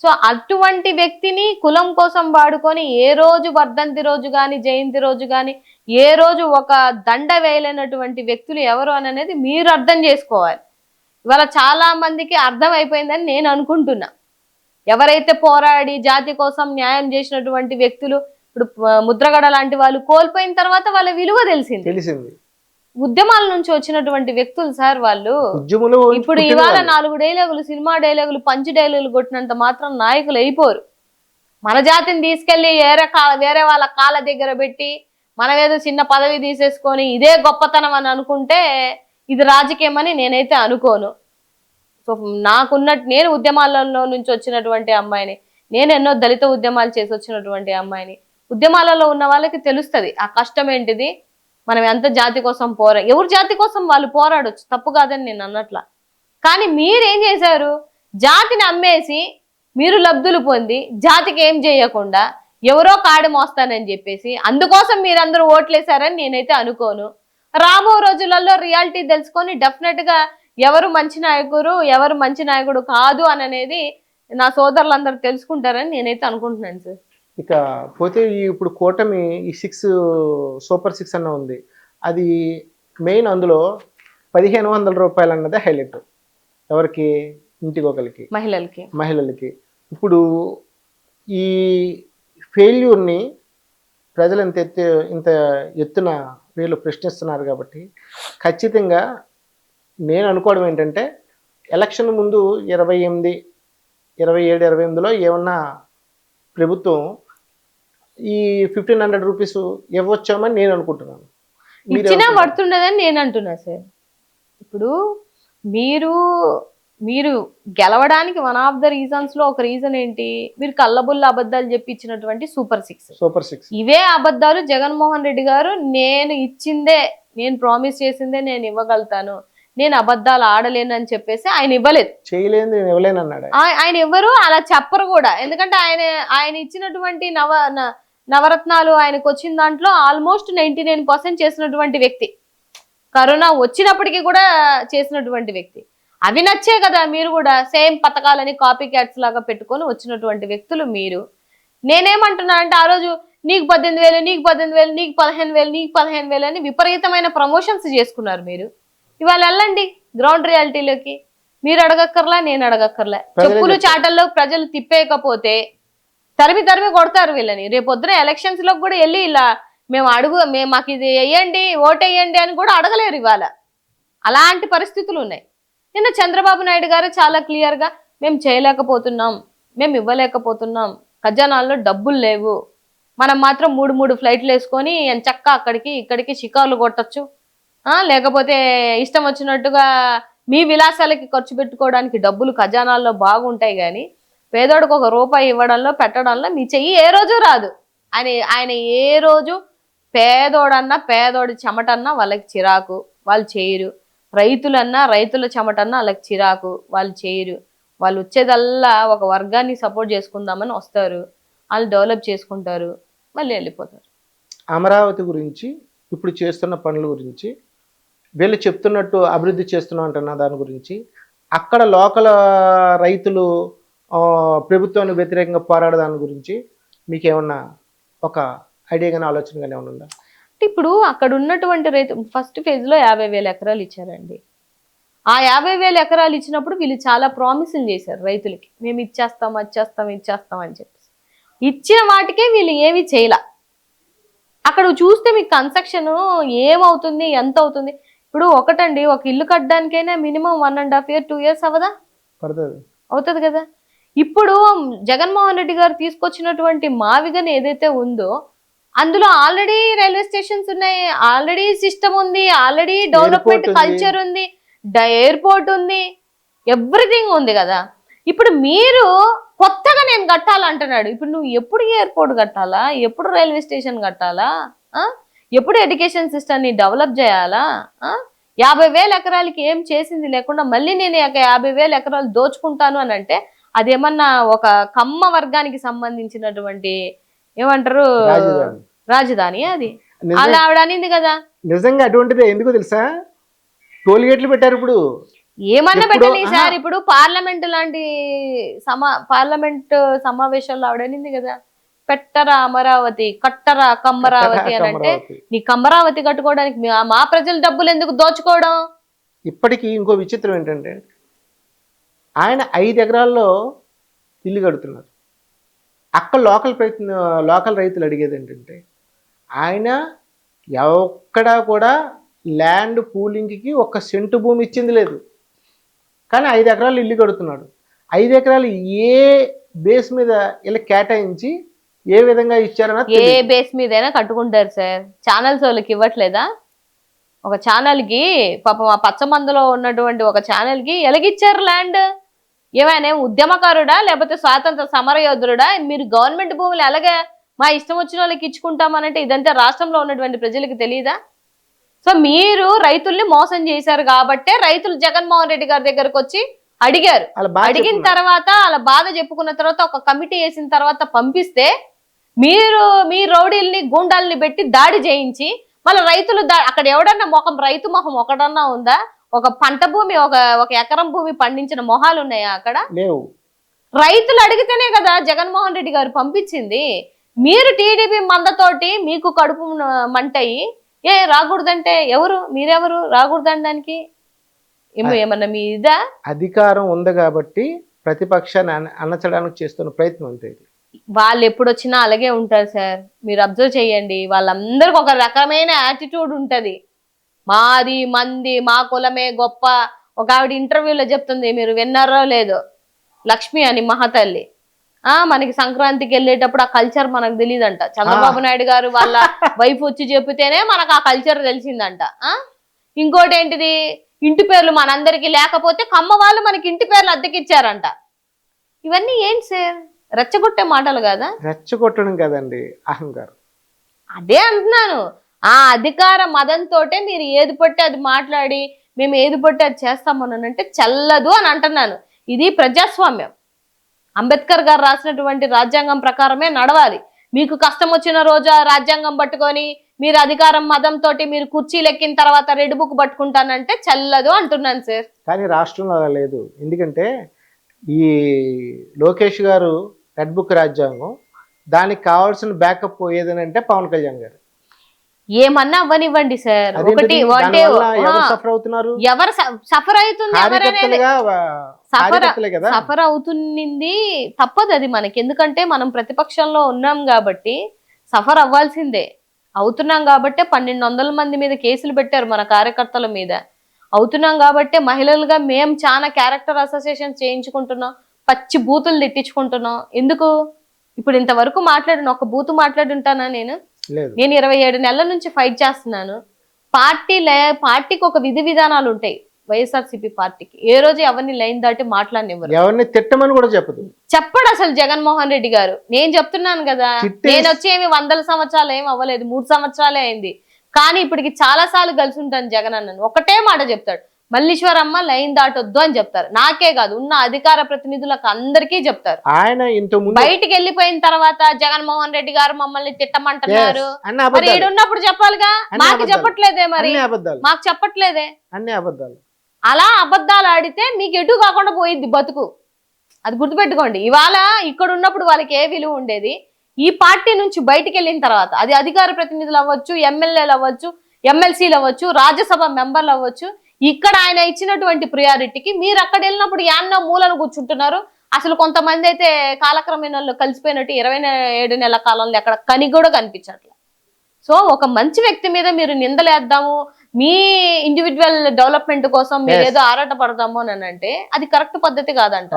సో అటువంటి వ్యక్తిని కులం కోసం వాడుకొని ఏ రోజు వర్ధంతి రోజు కానీ, జయంతి రోజు కానీ, ఏ రోజు ఒక దండ వేయలేనటువంటి వ్యక్తులు ఎవరు అనేది మీరు అర్థం చేసుకోవాలి. ఇవాళ చాలా మందికి అర్థం అయిపోయిందని నేను అనుకుంటున్నా. ఎవరైతే పోరాడి జాతి కోసం న్యాయం చేసినటువంటి వ్యక్తులు, ఇప్పుడు ముద్రగడ లాంటి వాళ్ళు కోల్పోయిన తర్వాత వాళ్ళ విలువ తెలిసింది. ఉద్యమాల నుంచి వచ్చినటువంటి వ్యక్తులు సార్ వాళ్ళు. ఇప్పుడు ఇవాళ 4 డైలాగులు, సినిమా డైలాగులు, పంచి డైలాగులు కొట్టినంత మాత్రం నాయకులు అయిపోరు. మన జాతిని తీసుకెళ్లి వేరే వాళ్ళ కాళ్ళ దగ్గర పెట్టి మనం ఏదో చిన్న పదవి తీసేసుకొని ఇదే గొప్పతనం అని అనుకుంటే ఇది రాజకీయం అని నేనైతే అనుకోను. సో నాకున్నట్టు నేను ఉద్యమాలలో నుంచి వచ్చినటువంటి అమ్మాయిని, నేను ఎన్నో దళిత ఉద్యమాలు చేసి వచ్చినటువంటి అమ్మాయిని. ఉద్యమాలలో ఉన్న వాళ్ళకి తెలుస్తుంది ఆ కష్టం ఏంటిది, మనం ఎంత జాతి కోసం ఎవరి జాతి కోసం వాళ్ళు పోరాడొచ్చు, తప్పు కాదని నేను అన్నట్లా. కానీ మీరేం చేశారు, జాతిని అమ్మేసి మీరు లబ్ధులు పొంది జాతికి ఏం చేయకుండా ఎవరో కాడి మోస్తానని చెప్పేసి అందుకోసం మీరందరూ ఓట్లేశారని నేనైతే అనుకోను. రాబో రోజులలో రియాలిటీ తెలుసుకొని డెఫినెట్ గా ఎవరు మంచి నాయకుడు ఎవరు మంచి నాయకుడు కాదు అని అనేది నా సోదరులందరూ తెలుసుకుంటారని నేనైతే అనుకుంటున్నాను సార్. ఇక పోతే ఇప్పుడు కూటమి ఈ 6 సూపర్ 6 అన్న ఉంది, అది మెయిన్ అందులో 1500 రూపాయలు అన్నదే హైలైట్. ఎవరికి? ఇంటికి ఒకరికి, మహిళలకి. ఇప్పుడు ఈ ఫెయిల్యూర్ని ప్రజలు ఇంత ఎత్తున వీళ్ళు ప్రశ్నిస్తున్నారు కాబట్టి ఖచ్చితంగా నేను అనుకోవడం ఏంటంటే ఎలక్షన్ ముందు 27, 28లో ఏమన్నా ప్రభుత్వం ఈ 1500 రూపీస్ ఇవ్వచ్చామని నేను అనుకుంటున్నాను. ఇచ్చినా పడుతుండదని నేను అంటున్నా సార్. ఇప్పుడు మీరు గెలవడానికి వన్ ఆఫ్ ద రీజన్స్ లో ఒక రీజన్ ఏంటి, మీరు కళ్ళబుల్ల అబద్ధాలు చెప్పించినటువంటి సూపర్ 6. ఇవే అబద్ధాలు జగన్మోహన్ రెడ్డి గారు నేను ఇచ్చిందే, నేను ప్రామిస్ చేసిందే నేను ఇవ్వగలుగుతాను, నేను అబద్ధాలు ఆడలేను అని చెప్పేసి ఆయన ఇవ్వలేదు, చేయలేదు, నేను ఇవ్వలేను అన్నాడు ఆయన. ఎవరు అలా చెప్పరు కూడా, ఎందుకంటే ఆయన ఇచ్చినటువంటి నవరత్నాలు ఆయనకు వచ్చిన దాంట్లో ఆల్మోస్ట్ 99% చేసినటువంటి వ్యక్తి, కరోనా వచ్చినప్పటికీ కూడా చేసినటువంటి వ్యక్తి. అవి నచ్చే కదా మీరు కూడా సేమ్ పథకాలని కాపీ క్యాట్స్ లాగా పెట్టుకొని వచ్చినటువంటి వ్యక్తులు మీరు. నేనేమంటున్నా అంటే ఆ రోజు నీకు 18,000, నీకు 18,000, నీకు 15,000, నీకు 15,000 అని విపరీతమైన ప్రమోషన్స్ చేసుకున్నారు మీరు. ఇవాళ వెళ్ళండి గ్రౌండ్ రియాలిటీలోకి, మీరు అడగక్కర్లా, నేను అడగక్కర్లా. చెప్పులు చాటల్లో ప్రజలు తిప్పేయకపోతే తరిమి కొడతారు వీళ్ళని. రేపొద్దున ఎలక్షన్స్ లో కూడా వెళ్ళి ఇలా మేము మాకు ఇది వేయండి, ఓటేయండి అని కూడా అడగలేరు ఇవాళ. అలాంటి పరిస్థితులు ఉన్నాయి. నిన్న చంద్రబాబు నాయుడు గారు చాలా క్లియర్ గా మేము చేయలేకపోతున్నాం, మేము ఇవ్వలేకపోతున్నాం, ఖజానాల్లో డబ్బులు లేవు, మనం మాత్రం 3 ఫ్లైట్లు వేసుకొని ఎంచక్క అక్కడికి ఇక్కడికి షికార్లు కొట్టచ్చు, లేకపోతే ఇష్టం వచ్చినట్టుగా మీ విలాసాలకి ఖర్చు పెట్టుకోవడానికి డబ్బులు ఖజానాల్లో బాగుంటాయి, కానీ పేదోడికి 1 రూపాయి ఇవ్వడంలో పెట్టడంలో మీ చెయ్యి ఏ రోజు రాదు. ఆయన ఏ రోజు పేదోడి చెమటన్నా వాళ్ళకి చిరాకు, వాళ్ళు చేయరు. రైతులన్నా రైతుల చెమటన్నా వాళ్ళకి చిరాకు, వాళ్ళు చేయరు. వాళ్ళు వచ్చేదల్లా ఒక వర్గాన్ని సపోర్ట్ చేసుకుందామని వస్తారు, వాళ్ళు డెవలప్ చేసుకుంటారు, మళ్ళీ వెళ్ళిపోతారు. అమరావతి గురించి ఇప్పుడు చేస్తున్న పనుల గురించి వీళ్ళు చెప్తున్నట్టు అభివృద్ధి చేస్తున్నాం అంటున్న దాని గురించి, అక్కడ లోకల్ రైతులు ప్రభుత్వానికి వ్యతిరేకంగా పోరాడదాని గురించి మీకేమన్నా ఒక ఐడియా కానీ ఆలోచన కానీ ఏమన్నా ఉందా? ఇప్పుడు అక్కడ ఉన్నటువంటి రైతు ఫస్ట్ ఫేజ్ లో 50,000 ఎకరాలు ఇచ్చారండి. ఆ 50,000 ఎకరాలు ఇచ్చినప్పుడు వీళ్ళు చాలా ప్రామిసులు చేశారు రైతులకి, మేము ఇచ్చేస్తాం అని చెప్పేసి. ఇచ్చిన వాటికే వీళ్ళు ఏమి చేయలా. అక్కడ చూస్తే మీకు కన్స్ట్రక్షన్ ఏమవుతుంది, ఎంత అవుతుంది. ఇప్పుడు ఒకటండి, ఒక ఇల్లు కట్టడానికైనా మినిమం 1.5 years 2 years అవదా? అవుతుంది కదా. ఇప్పుడు జగన్మోహన్ రెడ్డి గారు తీసుకొచ్చినటువంటి మావిగన్ ఏదైతే ఉందో అందులో ఆల్రెడీ రైల్వే స్టేషన్స్ ఉన్నాయి, ఆల్రెడీ సిస్టమ్ ఉంది, ఆల్రెడీ డెవలప్మెంట్ కల్చర్ ఉంది, ఎయిర్పోర్ట్ ఉంది, ఎవ్రీథింగ్ ఉంది కదా. ఇప్పుడు మీరు కొత్తగా నేను కట్టాలంటున్నాడు. ఇప్పుడు నువ్వు ఎప్పుడు ఎయిర్పోర్ట్ కట్టాలా, ఎప్పుడు రైల్వే స్టేషన్ కట్టాలా, ఎప్పుడు ఎడ్యుకేషన్ సిస్టమ్ ని డెవలప్ చేయాలా? 50,000 ఎకరాలకి ఏం చేసింది లేకుండా మళ్ళీ నేను 50,000 ఎకరాలు దోచుకుంటాను అని అంటే అదేమన్నా ఒక కమ్మ వర్గానికి సంబంధించినటువంటి ఏమంటారు రాజధాని అది? అలా ఆవిడ అనింది కదా. నిజంగా అటువంటిది ఎందుకు తెలుసా, టోల్గేట్లు పెట్టారు. ఇప్పుడు ఏమన్నా పెట్టండి సార్, ఇప్పుడు పార్లమెంట్ లాంటి పార్లమెంట్ సమావేశాల్లో ఆవిడ అనింది కదా, పెట్టరా అమరావతి, కట్టరా కమ్మరావతి అని అంటే నీ కమ్మరావతి కట్టుకోవడానికి మా ప్రజల డబ్బులు ఎందుకు దోచుకోవడం? ఇప్పటికీ ఇంకో విచిత్రం ఏంటంటే ఆయన 5 ఎకరాల్లో ఇల్లు కడుతున్నారు. అక్కడ లోకల్ రైతులు అడిగేది ఏంటంటే ఆయన ఎక్కడా కూడా ల్యాండ్ పూలింగ్కి 1 సెంటు భూమి ఇచ్చింది లేదు, కానీ 5 ఎకరాలు ఇల్లు కడుతున్నాడు. 5 ఎకరాలు ఏ బేస్ మీద ఇలా కేటాయించి ఏ విధంగా ఇచ్చారన్నది ఏ తెలియదు. బేస్ మీదైనా కట్టుకుంటారు సార్. ఛానల్స్ వాళ్ళకి ఇవ్వట్లేదా? ఒక ఛానల్ కి పాపం ఆ పచ్చమందులో ఉన్నటువంటి ఒక ఛానల్ కి ఎలాగిచ్చారు ల్యాండ్? ఏమైనా ఉద్యమకారుడా లేకపోతే స్వాతంత్ర సమరయోధుడా? మీరు గవర్నమెంట్ భూములు ఎలాగే మా ఇష్టం వచ్చిన వాళ్ళకి ఇచ్చుకుంటామనంటే ఇదంతా రాష్ట్రంలో ఉన్నటువంటి ప్రజలకు తెలియదా? సో మీరు రైతుల్ని మోసం చేశారు కాబట్టే రైతులు జగన్మోహన్ రెడ్డి గారి దగ్గరకు వచ్చి అడిగారు. అలా బాగా అడిగిన చెప్పుకున్నారు. తర్వాత అలా బాధ చెప్పుకున్న తర్వాత ఒక కమిటీ వేసిన తర్వాత పంపిస్తే మీరు మీ రౌడీల్ని గూండాల్ని పెట్టి దాడి చేయించి మళ్ళీ రైతులు అక్కడ ఎవడన్నా మొఖం రైతు మొహం ఒకడన్నా ఉందా? ఒక పంట భూమి ఒక ఎకరం భూమి పండించిన మొహాలు ఉన్నాయా అక్కడ? లేవు. రైతులు అడిగితేనే కదా జగన్మోహన్ రెడ్డి గారు పంపించింది. మీరు టీడీపీ మందతోటి మీకు కడుపు మంటయి రాకూడదంటే ఎవరు? మీరెవరు రాకూడదనడానికి? ఏమన్నా మీ ఇదా? అధికారం ఉంది కాబట్టి ప్రతిపక్షాన్ని అణచడానికి చేస్తున్న ప్రయత్నం అంతే ఇది. వాళ్ళు ఎప్పుడు వచ్చినా అలాగే ఉంటారు సార్. మీరు అబ్జర్వ్ చేయండి, వాళ్ళందరికి ఒక రకమైన యాటిట్యూడ్ ఉంటది. మాది మంది మా కులమే గొప్ప. ఒక ఆవిడ ఇంటర్వ్యూలో చెప్తుంది, మీరు విన్నారో లేదో, లక్ష్మి అని మహాతల్లి. మనకి సంక్రాంతికి వెళ్ళేటప్పుడు ఆ కల్చర్ మనకు తెలియదంట. చంద్రబాబు నాయుడు గారు వాళ్ళ వైఫ్ వచ్చి చెబితేనే మనకు ఆ కల్చర్ తెలిసిందంట. ఇంకోటి ఏంటిది, ఇంటి పేర్లు మనందరికి లేకపోతే కమ్మ వాళ్ళు మనకి ఇంటి పేర్లు అద్దెకిచ్చారంట. ఇవన్నీ ఏంటి సార్? రెచ్చగొట్టే మాటలు కదా? రెచ్చగొట్టడం కదండి, అహంకారం. అదే అంటున్నాను. ఆ అధికార మదంతోటే మీరు ఏది పట్టి అది మాట్లాడి మేము ఏది పట్టి అది చేస్తామనంటే చెల్లదు అని అంటున్నాను. ఇది ప్రజాస్వామ్యం. అంబేద్కర్ గారు రాసినటువంటి రాజ్యాంగం ప్రకారమే నడవాలి. మీకు కష్టం వచ్చిన రోజు ఆ రాజ్యాంగం పట్టుకొని మీరు అధికారం మదంతో మీరు కుర్చీలు ఎక్కిన తర్వాత రెడ్ బుక్ పట్టుకుంటానంటే చెల్లదు అంటున్నాను సార్. కానీ రాష్ట్రంలో అలా లేదు. ఎందుకంటే ఈ లోకేష్ గారు రెడ్ బుక్ రాజ్యాంగం, దానికి కావాల్సిన బ్యాకప్ ఏదనంటే పవన్ కళ్యాణ్ గారు. ఏమన్నా అవ్వనివ్వండి సార్. ఒకటి సఫర్ అవుతున్నారు, ఎవరు సఫర్ అవుతుంది, కదా సఫర్ అవుతుంది. తప్పదు అది మనకి. ఎందుకంటే మనం ప్రతిపక్షంలో ఉన్నాం కాబట్టి సఫర్ అవ్వాల్సిందే. అవుతున్నాం కాబట్టే 1200 మంది మీద కేసులు పెట్టారు మన కార్యకర్తల మీద. అవుతున్నాం కాబట్టే మహిళలుగా మేము చాలా క్యారెక్టర్ అసోసియేషన్ చేయించుకుంటున్నాం, పచ్చి బూతులు తిట్టించుకుంటున్నాం. ఎందుకు? ఇప్పుడు ఇంతవరకు మాట్లాడిన ఒక బూతు మాట్లాడుంటానా నేను? నేను 27 నెలల నుంచి ఫైట్ చేస్తున్నాను. పార్టీకి ఒక విధి విధానాలు ఉంటాయి. వైఎస్ఆర్సీపీ పార్టీకి ఏ రోజు ఎవరిని లైన్ దాటి మాట్లాడినవ్వరు, ఎవరిని తిట్టమని కూడా చెప్పడు అసలు జగన్మోహన్ రెడ్డి గారు. నేను చెప్తున్నాను కదా, నేను వచ్చి ఏమి 100 సంవత్సరాలు ఏమి అవ్వలేదు, 3 సంవత్సరాలే అయింది. కానీ ఇప్పటికి చాలా సార్లు కలిసి ఉంటాను జగన్ అన్నను. ఒకటే మాట చెప్తాడు, మల్లీశ్వరమ్మ లైన్ దాటొద్దు అని చెప్తారు. నాకే కాదు, ఉన్న అధికార ప్రతినిధులకు అందరికీ చెప్తారు. ఆయన బయటికి వెళ్ళిపోయిన తర్వాత జగన్మోహన్ రెడ్డి గారు మమ్మల్ని తిట్టమంటున్నారు. మరి ఈడున్నప్పుడు చెప్పాలిగా. మాకు చెప్పట్లేదే, మరి మాకు చెప్పట్లేదే. అన్ని అబద్ధాలు. అలా అబద్ధాలు ఆడితే మీకు ఎటు కాకుండా పోయిద్ది బతుకు. అది గుర్తుపెట్టుకోండి. ఇవాళ ఇక్కడ ఉన్నప్పుడు వాళ్ళకి ఏ విలువ ఉండేది, ఈ పార్టీ నుంచి బయటికి వెళ్ళిన తర్వాత అది అధికార ప్రతినిధులు అవ్వచ్చు, ఎమ్మెల్యేలు అవ్వచ్చు, ఎమ్మెల్సీలు అవ్వచ్చు, రాజ్యసభ మెంబర్లు అవ్వచ్చు, ఇక్కడ ఆయన ఇచ్చినటువంటి ప్రియారిటీకి మీరు అక్కడ వెళ్ళినప్పుడు యాన్న మూలను కూర్చుంటున్నారు. అసలు కొంతమంది అయితే కాలక్రమేణలో కలిసిపోయినట్టు 27 నెలల కాలంలో ఎక్కడ కని కూడా కనిపించట్లేదు. సో ఒక మంచి వ్యక్తి మీద మీరు నిందలేద్దాము, మీ ఇండివిజువల్ డెవలప్మెంట్ కోసం మీరు ఏదో ఆరాట పడదాము అని అంటే అది కరెక్ట్ పద్ధతి కాదంట.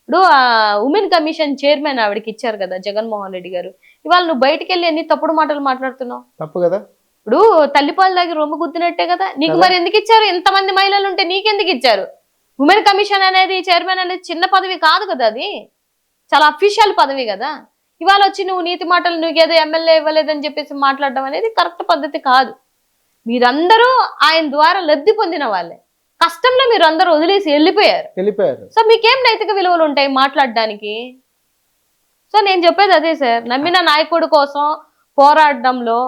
ఇప్పుడు ఉమెన్ కమిషన్ చైర్మన్ ఆవిడకి ఇచ్చారు కదా జగన్మోహన్ రెడ్డి గారు. ఇవాళ నువ్వు బయటికి వెళ్ళి ఎన్ని తప్పుడు మాటలు మాట్లాడుతున్నావు? తప్పు కదా. ఇప్పుడు తల్లిపాలు దాగి రొమ్ము గుద్దినట్టే కదా. నీకు మరి ఎందుకు ఇచ్చారు? ఎంతమంది మహిళలు ఉంటే నీకెందుకు ఇచ్చారు? ఉమెన్ కమిషన్ అనేది, చైర్మన్ అనేది చిన్న పదవి కాదు కదా, అది చాలా అఫీషియల్ పదవి కదా. ఇవాళ వచ్చి నువ్వు నీతి మాటలు, నువ్వు ఏదో ఎమ్మెల్యే ఇవ్వలేదని చెప్పేసి మాట్లాడడం అనేది కరెక్ట్ పద్ధతి కాదు. మీరందరూ ఆయన ద్వారా లబ్ధి పొందిన వాళ్ళే. కష్టంలో మీరు అందరూ వదిలేసి వెళ్ళిపోయారు. సో మీకేం నైతిక విలువలు ఉంటాయి మాట్లాడడానికి? సో నేను చెప్పేది అదే సార్, నమ్మిన నాయకుడి కోసం పోరాడడంలో,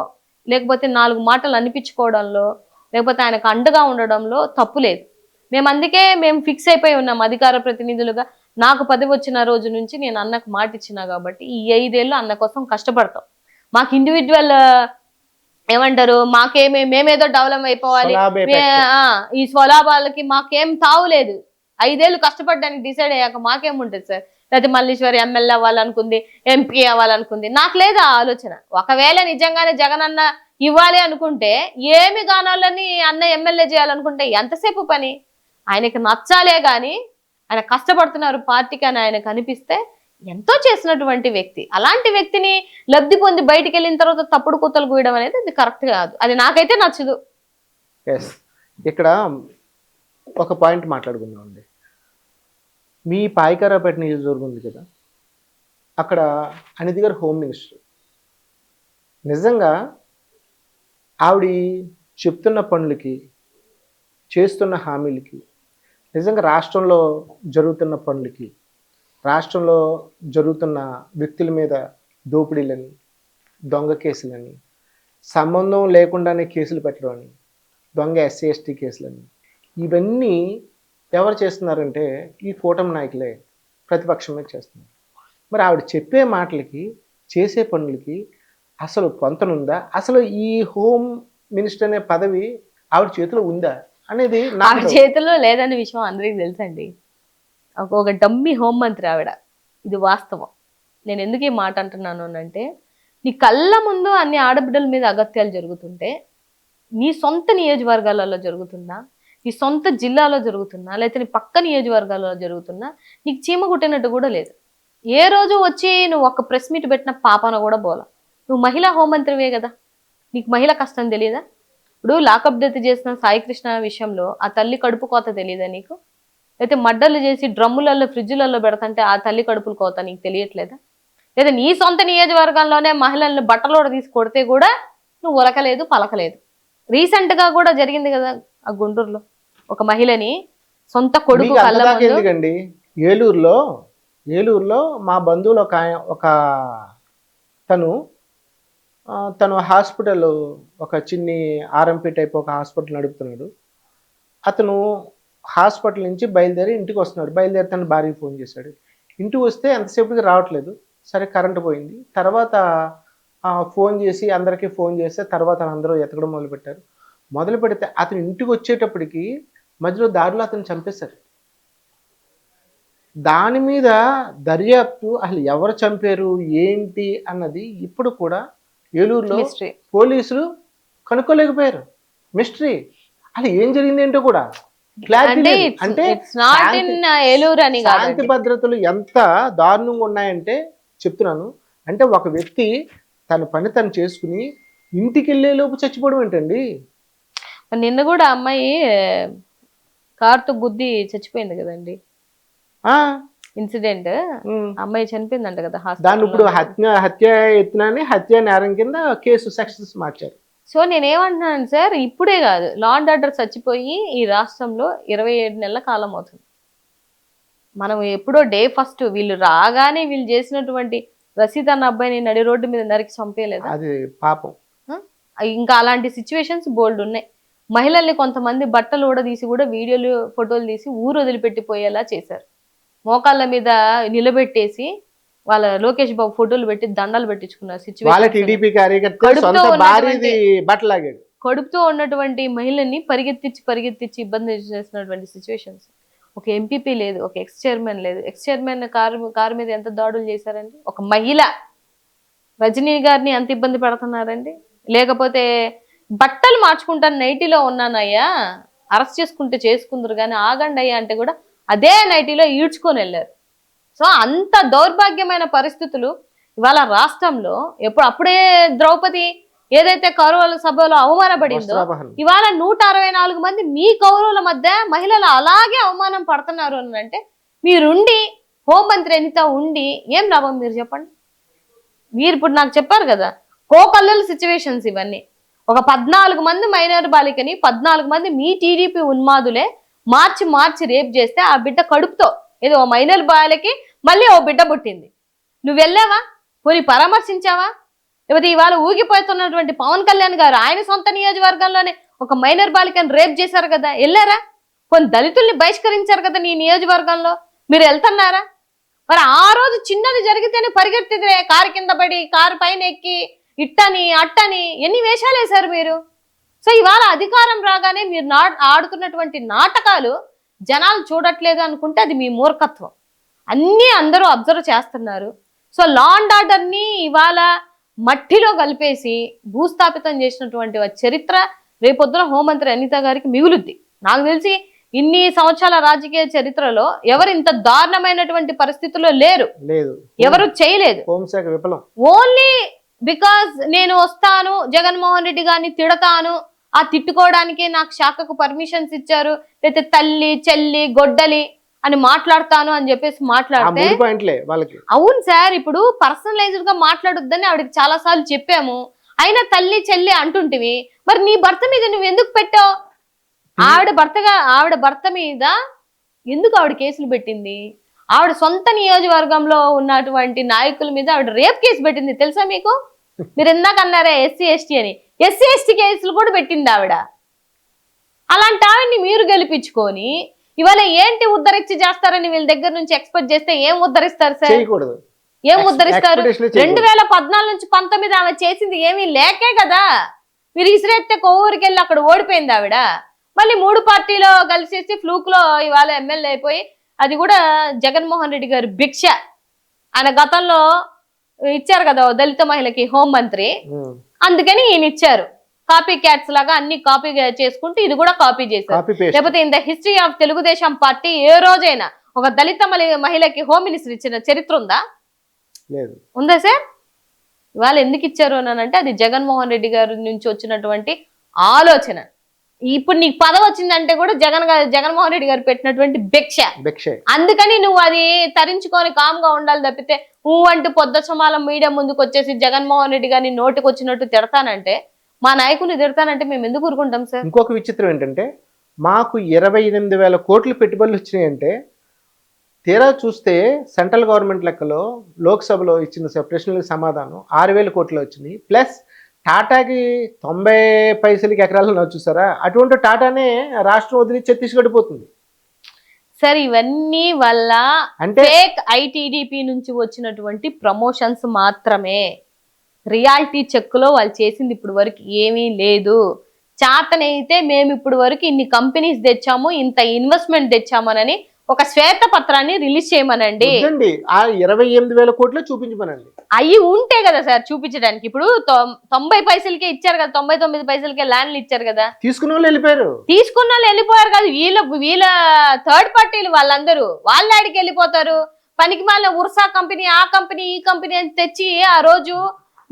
లేకపోతే 4 మాటలు అనిపించుకోవడంలో, లేకపోతే ఆయనకు అండగా ఉండడంలో తప్పు లేదు. అందుకే మేము ఫిక్స్ అయిపోయి ఉన్నాం అధికార ప్రతినిధులుగా. నాకు పదవి వచ్చిన రోజు నుంచి నేను అన్నకు మాట ఇచ్చినా కాబట్టి ఈ 5 ఏళ్ళు అన్న కోసం కష్టపడతాం. మాకు ఇండివిజువల్ ఏమంటారు, మేమేదో డెవలప్ అయిపోవాలి, ఈ స్వలాభాలకి మాకేం తావులేదు. 5 ఏళ్ళు కష్టపడడానికి డిసైడ్ అయ్యాక మాకేముంటుంది సార్? లేకపోతే మల్లీశ్వరి ఎమ్మెల్యే అవ్వాలనుకుంది, ఎంపీ అవ్వాలనుకుంది, నాకు లేదు ఆ ఆలోచన. ఒకవేళ నిజంగానే జగన్ అన్న ఇవ్వాలి అనుకుంటే, ఏమి గానాలని అన్న ఎమ్మెల్యే చేయాలనుకుంటే ఎంతసేపు పని? ఆయనకి నచ్చాలే గాని ఆయన కష్టపడుతున్నారు పార్టీకి అని ఆయనకు అనిపిస్తే ఎంతో చేసినటువంటి వ్యక్తి. అలాంటి వ్యక్తిని లబ్ధి పొంది బయటికి వెళ్ళిన తర్వాత తప్పుడు కూతలు కూయడం అనేది అది కరెక్ట్ కాదు. అది నాకైతే నచ్చదు. ఎస్, ఇక్కడ ఒక పాయింట్ మాట్లాడుకుందాం అండి. మీ పాయకరాపేట నియోజకవర్గం ఉంది కదా, అక్కడ అనిత గారు హోమ్ మినిస్టర్. నిజంగా ఆవిడ చెప్తున్న పనులకి, చేస్తున్న హామీలకి, నిజంగా రాష్ట్రంలో జరుగుతున్న పనులకి, రాష్ట్రంలో జరుగుతున్న వ్యక్తుల మీద దోపిడీలని, దొంగ కేసులని, సంబంధం లేకుండానే కేసులు పెట్టడం అని, దొంగ ఎస్సీ ఎస్టీ కేసులని, ఇవన్నీ ఎవరు చేస్తున్నారంటే ఈ కూటమి నాయకులే, ప్రతిపక్షమే చేస్తున్నారు. మరి ఆవిడ చెప్పే మాటలకి, చేసే పనులకి అసలు పొంతనుందా? అసలు ఈ హోమ్ మినిస్టర్ అనే పదవి ఆవిడ చేతిలో ఉందా అనేది ఆవిడ చేతిలో లేదనే విషయం అందరికీ తెలుసండి. ఒక డమ్మీ హోంమంత్రి ఆవిడ, ఇది వాస్తవం. నేను ఎందుకు ఈ మాట అంటున్నాను అంటే, నీ కళ్ళ ముందు అన్ని ఆడబిడ్డల మీద అగత్యాలు జరుగుతుంటే, నీ సొంత నియోజకవర్గాలలో జరుగుతున్నా, నీ సొంత జిల్లాలో జరుగుతున్నా, లేకపోతే నీ పక్క నియోజకవర్గాలలో జరుగుతున్నా, నీకు చీమ కుట్టినట్టు కూడా లేదు. ఏ రోజు వచ్చి నువ్వు ఒక ప్రెస్ మీట్ పెట్టిన పాపన కూడా పోలా. నువ్వు మహిళా హోంమంత్రివే కదా, నీకు మహిళ కష్టం తెలియదా? ఇప్పుడు లాకప్ డెత్ చేసిన సాయికృష్ణ విషయంలో ఆ తల్లి కడుపు కోత తెలియదా నీకు? అయితే మడ్డలు చేసి డ్రమ్ములలో ఫ్రిడ్జ్లలో పెడతంటే ఆ తల్లి కడుపులు కోత నీకు తెలియట్లేదా? లేదా నీ సొంత నియోజకవర్గంలోనే మహిళల్ని బట్టలోడ తీసి కొడితే కూడా నువ్వు ఉలకలేదు, పలకలేదు. రీసెంట్గా కూడా జరిగింది కదా ఆ గుంటూరులో, ఒక మహిళని సొంత కొడుకు కళ్ళ ముందు. ఎందుకండి, ఏలూరులో మా బంధువులు ఒక తను హాస్పిటల్, ఒక చిన్ని ఆర్ఎంపీ టైప్ ఒక హాస్పిటల్ నడుపుతున్నాడు. అతను హాస్పిటల్ నుంచి బయలుదేరి ఇంటికి వస్తున్నాడు. బయలుదేరి తన భార్యకి ఫోన్ చేశాడు. ఇంటికి వస్తే ఎంతసేపటికి రావట్లేదు. సరే కరెంటు పోయింది. తర్వాత ఫోన్ చేసి అందరికీ ఫోన్ చేస్తే తర్వాత అందరూ ఎతకడం మొదలుపెట్టారు. మొదలు పెడితే అతను ఇంటికి వచ్చేటప్పటికి మధ్యలో దారిలో అతను చంపేశారు. దాని మీద దర్యాప్తు, అసలు ఎవరు చంపారు ఏంటి అన్నది ఇప్పుడు కూడా ఏలూరులో పోలీసులు కనుక్కోలేకపోయారు. మిస్టరీ. అసలు ఏం జరిగింది ఏంటో కూడా క్లారిటీ. అంటే శాంతి భద్రతలు ఎంత దారుణంగా ఉన్నాయంటే చెప్తున్నాను. అంటే ఒక వ్యక్తి తన పని తను చేసుకుని ఇంటికి వెళ్ళే లోపు చచ్చిపోవడం ఏంటండి? నిన్న కూడా అమ్మాయి కారుతో గుద్ది చచ్చిపోయింది కదండి, ఇన్సిడెంట్. అమ్మాయి చనిపోయిందంట కదా. దాన్ని ఇప్పుడు హత్య ఎత్తునని హత్య నేరం కింద కేసు సెక్షన్స్ మార్చారు. సో నేనేమంటున్నాను సార్, ఇప్పుడే కాదు, లా అండ్ ఆర్డర్ చచ్చిపోయి ఈ రాష్ట్రంలో 27 నెలల కాలం అవుతుంది. మనం ఎప్పుడో డే ఫస్ట్ వీళ్ళు రాగానే వీళ్ళు చేసినటువంటి రసీద్ అన్న అబ్బాయిని నడి రోడ్డు మీద నరికి చంపేయలేదు. అది పాపం. ఇంకా అలాంటి సిచ్యువేషన్స్ బోల్డ్ ఉన్నాయి. మహిళల్ని కొంతమంది బట్టలు కూడా తీసి కూడా వీడియోలు ఫోటోలు తీసి ఊరు వదిలిపెట్టిపోయేలా చేశారు. మోకాళ్ళ మీద నిలబెట్టేసి వాళ్ళ లోకేష్ బాబు ఫోటోలు పెట్టి దండాలు పెట్టించుకున్నారు. కడుపుతో ఉన్నటువంటి మహిళల్ని పరిగెత్తించి ఇబ్బంది చేసినటువంటి సిచ్యువేషన్స్. ఒక ఎంపీపీ లేదు, ఒక ఎక్స్ చైర్మన్ లేదు. ఎక్స్ చైర్మన్ కారు మీద ఎంత దాడులు చేశారండి? ఒక మహిళ రజనీ గారిని ఎంత ఇబ్బంది పెడుతున్నారండి? లేకపోతే బట్టలు మార్చుకుంటాను నైటీలో ఉన్నానయ్యా, అరెస్ట్ చేసుకుంటే చేసుకుందరు కానీ ఆగండి అయ్యా అంటే కూడా అదే నైటీలో ఈడ్చుకొని వెళ్ళారు. సో అంత దౌర్భాగ్యమైన పరిస్థితులు ఇవాళ రాష్ట్రంలో. అప్పుడే ద్రౌపది ఏదైతే కౌరవుల సభలో అవమానపడిందో, ఇవాళ 164 మంది మీ కౌరవుల మధ్య మహిళలు అలాగే అవమానం పడుతున్నారు అని అంటే, మీరుండి హోంమంత్రి అనిత ఉండి ఏం లాభం? మీరు చెప్పండి. మీరు ఇప్పుడు నాకు చెప్పారు కదా కోకల్లల సిచ్యువేషన్స్ ఇవన్నీ. ఒక 14 మంది మైనర్ బాలికని 14 మంది మీ టీడీపీ ఉన్మాదులే మార్చి రేప్ చేస్తే ఆ బిడ్డ కడుపుతో, ఏదో ఓ మైనర్ బాలికి మళ్ళీ ఓ బిడ్డ పుట్టింది. నువ్వు వెళ్ళావా? పోనీ పరామర్శించావా? లేకపోతే ఇవాళ ఊగిపోతున్నటువంటి పవన్ కళ్యాణ్ గారు ఆయన సొంత నియోజకవర్గంలోనే ఒక మైనర్ బాలికని రేప్ చేశారు కదా, వెళ్ళారా? కొన్ని దళితుల్ని బహిష్కరించారు కదా నీ నియోజకవర్గంలో, మీరు వెళ్తున్నారా? మరి ఆ రోజు చిన్నది జరిగితేనే పరిగెత్తితే కారు కింద పడి కారు పైన ఎక్కి ఇట్టని అట్టని ఎన్ని వేషాలు వేశారు మీరు. సో ఇవాళ అధికారం రాగానే మీరు ఆడుతున్నటువంటి నాటకాలు జనాలు చూడట్లేదు అనుకుంటే అది మీ మూర్ఖత్వం. అన్నీ అందరూ అబ్జర్వ్ చేస్తున్నారు. సో లా అండ్ ఆర్డర్ని ఇవాళ మట్టిలో కలిపేసి భూస్థాపితం చేసినటువంటి చరిత్ర రేపొద్దున హోంమంత్రి అనిత గారికి మిగులుద్ది. నాకు తెలిసి ఇన్ని సంవత్సరాల రాజకీయ చరిత్రలో ఎవరు ఇంత దారుణమైనటువంటి పరిస్థితుల్లో లేరు, లేదు, ఎవరు చేయలేదు. హోంశాఖ విఫలం. ఓన్లీ బికాజ్ నేను వస్తాను జగన్మోహన్ రెడ్డి గారిని తిడతాను, ఆ తిట్టుకోవడానికి నాకు శాఖకు పర్మిషన్స్ ఇచ్చారు, లేకపోతే తల్లి చెల్లి గొడ్డలి అని మాట్లాడతాను అని చెప్పేసి మాట్లాడితే వాళ్ళకి అవును సార్, ఇప్పుడు పర్సనలైజ్డ్ గా మాట్లాడొద్దని ఆవిడకి చాలా సార్లు చెప్పాము, అయినా తల్లి చెల్లి అంటుంటివి. మరి నీ భర్త మీద నువ్వు ఎందుకు పెట్టావు? ఆవిడ భర్త మీద ఎందుకు ఆవిడ కేసులు పెట్టింది? ఆవిడ సొంత నియోజకవర్గంలో ఉన్నటువంటి నాయకుల మీద ఆవిడ రేప్ కేసు పెట్టింది, తెలుసా మీకు? మీరు ఎందాక అన్నారా ఎస్సీ ఎస్టీ అని, ఎస్సీ ఎస్టీ కేసులు కూడా పెట్టింది ఆవిడ. అలాంటి ఆవిడ్ని మీరు గెలిపించుకొని ఇవాళ ఏంటి ఉద్ధరించి చేస్తారని వీళ్ళ దగ్గర నుంచి ఎక్స్పెక్ట్ చేస్తే ఏం ఉద్ధరిస్తారు సార్? ఏం ఉద్ధరిస్తారు? 2014 నుంచి 19 ఆమె చేసింది ఏమీ లేకే కదా. మీరు ఇసిరెత్తే కొవ్వూరికి వెళ్ళి అక్కడ ఓడిపోయింది ఆవిడ. మళ్ళీ 3 పార్టీలో కలిసేసి ఫ్లూక్ లో ఇవాళ ఎమ్మెల్యే అయిపోయి, అది కూడా జగన్మోహన్ రెడ్డి గారు భిక్ష. ఆయన గతంలో ఇచ్చారు కదా దళిత మహిళకి హోంమంత్రి, అందుకని ఈయన ఇచ్చారు. కాపీ క్యాట్స్ లాగా అన్ని కాపీ చేసుకుంటూ ఇది కూడా కాపీ చేశారు. లేకపోతే in the history of Telugu Desam party ఏ రోజైనా ఒక దళిత మహిళకి హోమ్ మినిస్టర్ ఇచ్చిన చరిత్ర ఉందా? ఉందా సార్? ఇవాళ ఎందుకు ఇచ్చారు అని అంటే అది జగన్మోహన్ రెడ్డి గారి నుంచి వచ్చినటువంటి ఆలోచన. ఇప్పుడు నీకు పదవి వచ్చిందంటే కూడా జగన్మోహన్ రెడ్డి గారు పెట్టినటువంటి భిక్ష. అందుకని నువ్వు అది తరించుకొని కామ్గా ఉండాలి తప్పితే అంటూ పొద్దు సమాలం మీడియా ముందుకు వచ్చేసి జగన్మోహన్ రెడ్డి గారిని నోటికి వచ్చినట్టు తిడతానంటే, మా నాయకులు తిడతానంటే మేము ఎందుకు ఊరుకుంటాం సార్? ఇంకొక విచిత్రం ఏంటంటే, మాకు 28,000 కోట్లు పెట్టుబడులు వచ్చినాయంటే, తీరా చూస్తే సెంట్రల్ గవర్నమెంట్ లెక్కలో లోక్సభలో ఇచ్చిన ప్రశ్నలకు సమాధానం 6,000 కోట్లు వచ్చినాయి. ప్లస్ టాటాకి 90 పైసలకి ఎకరాలు చూసారా, అటువంటి టాటానే రాష్ట్రం వదిలి ఛత్తీస్గఢ్ పోతుంది సార్. ఇవన్నీ వల్ల అంటే ఐటీడీపీ నుంచి వచ్చినటువంటి ప్రమోషన్స్ మాత్రమే. రియాలిటీ చెక్ లో వాళ్ళు చేసింది ఇప్పుడు వరకు ఏమీ లేదు. చాతనైతే మేము ఇప్పుడు వరకు ఇన్ని కంపెనీస్ తెచ్చాము, ఇంత ఇన్వెస్ట్మెంట్ తెచ్చామనని ఒక శ్వేత పత్రాన్ని రిలీజ్ చేయమనండి. 28,000 కోట్లు చూపించమనండి. అవి ఉంటే కదా సార్ చూపించడానికి. ఇప్పుడు 90 పైసలకే ఇచ్చారు కదా, 99 పైసలకే ల్యాండ్లు ఇచ్చారు కదా. తీసుకున్న వాళ్ళు వెళ్ళిపోయారు కదా. వీళ్ళ థర్డ్ పార్టీలు వాళ్ళందరూ వాళ్ళ ఆడికి వెళ్ళిపోతారు. పనికి మాలిన ఉర్సా కంపెనీ, ఆ కంపెనీ, ఈ కంపెనీ అని తెచ్చి ఆ రోజు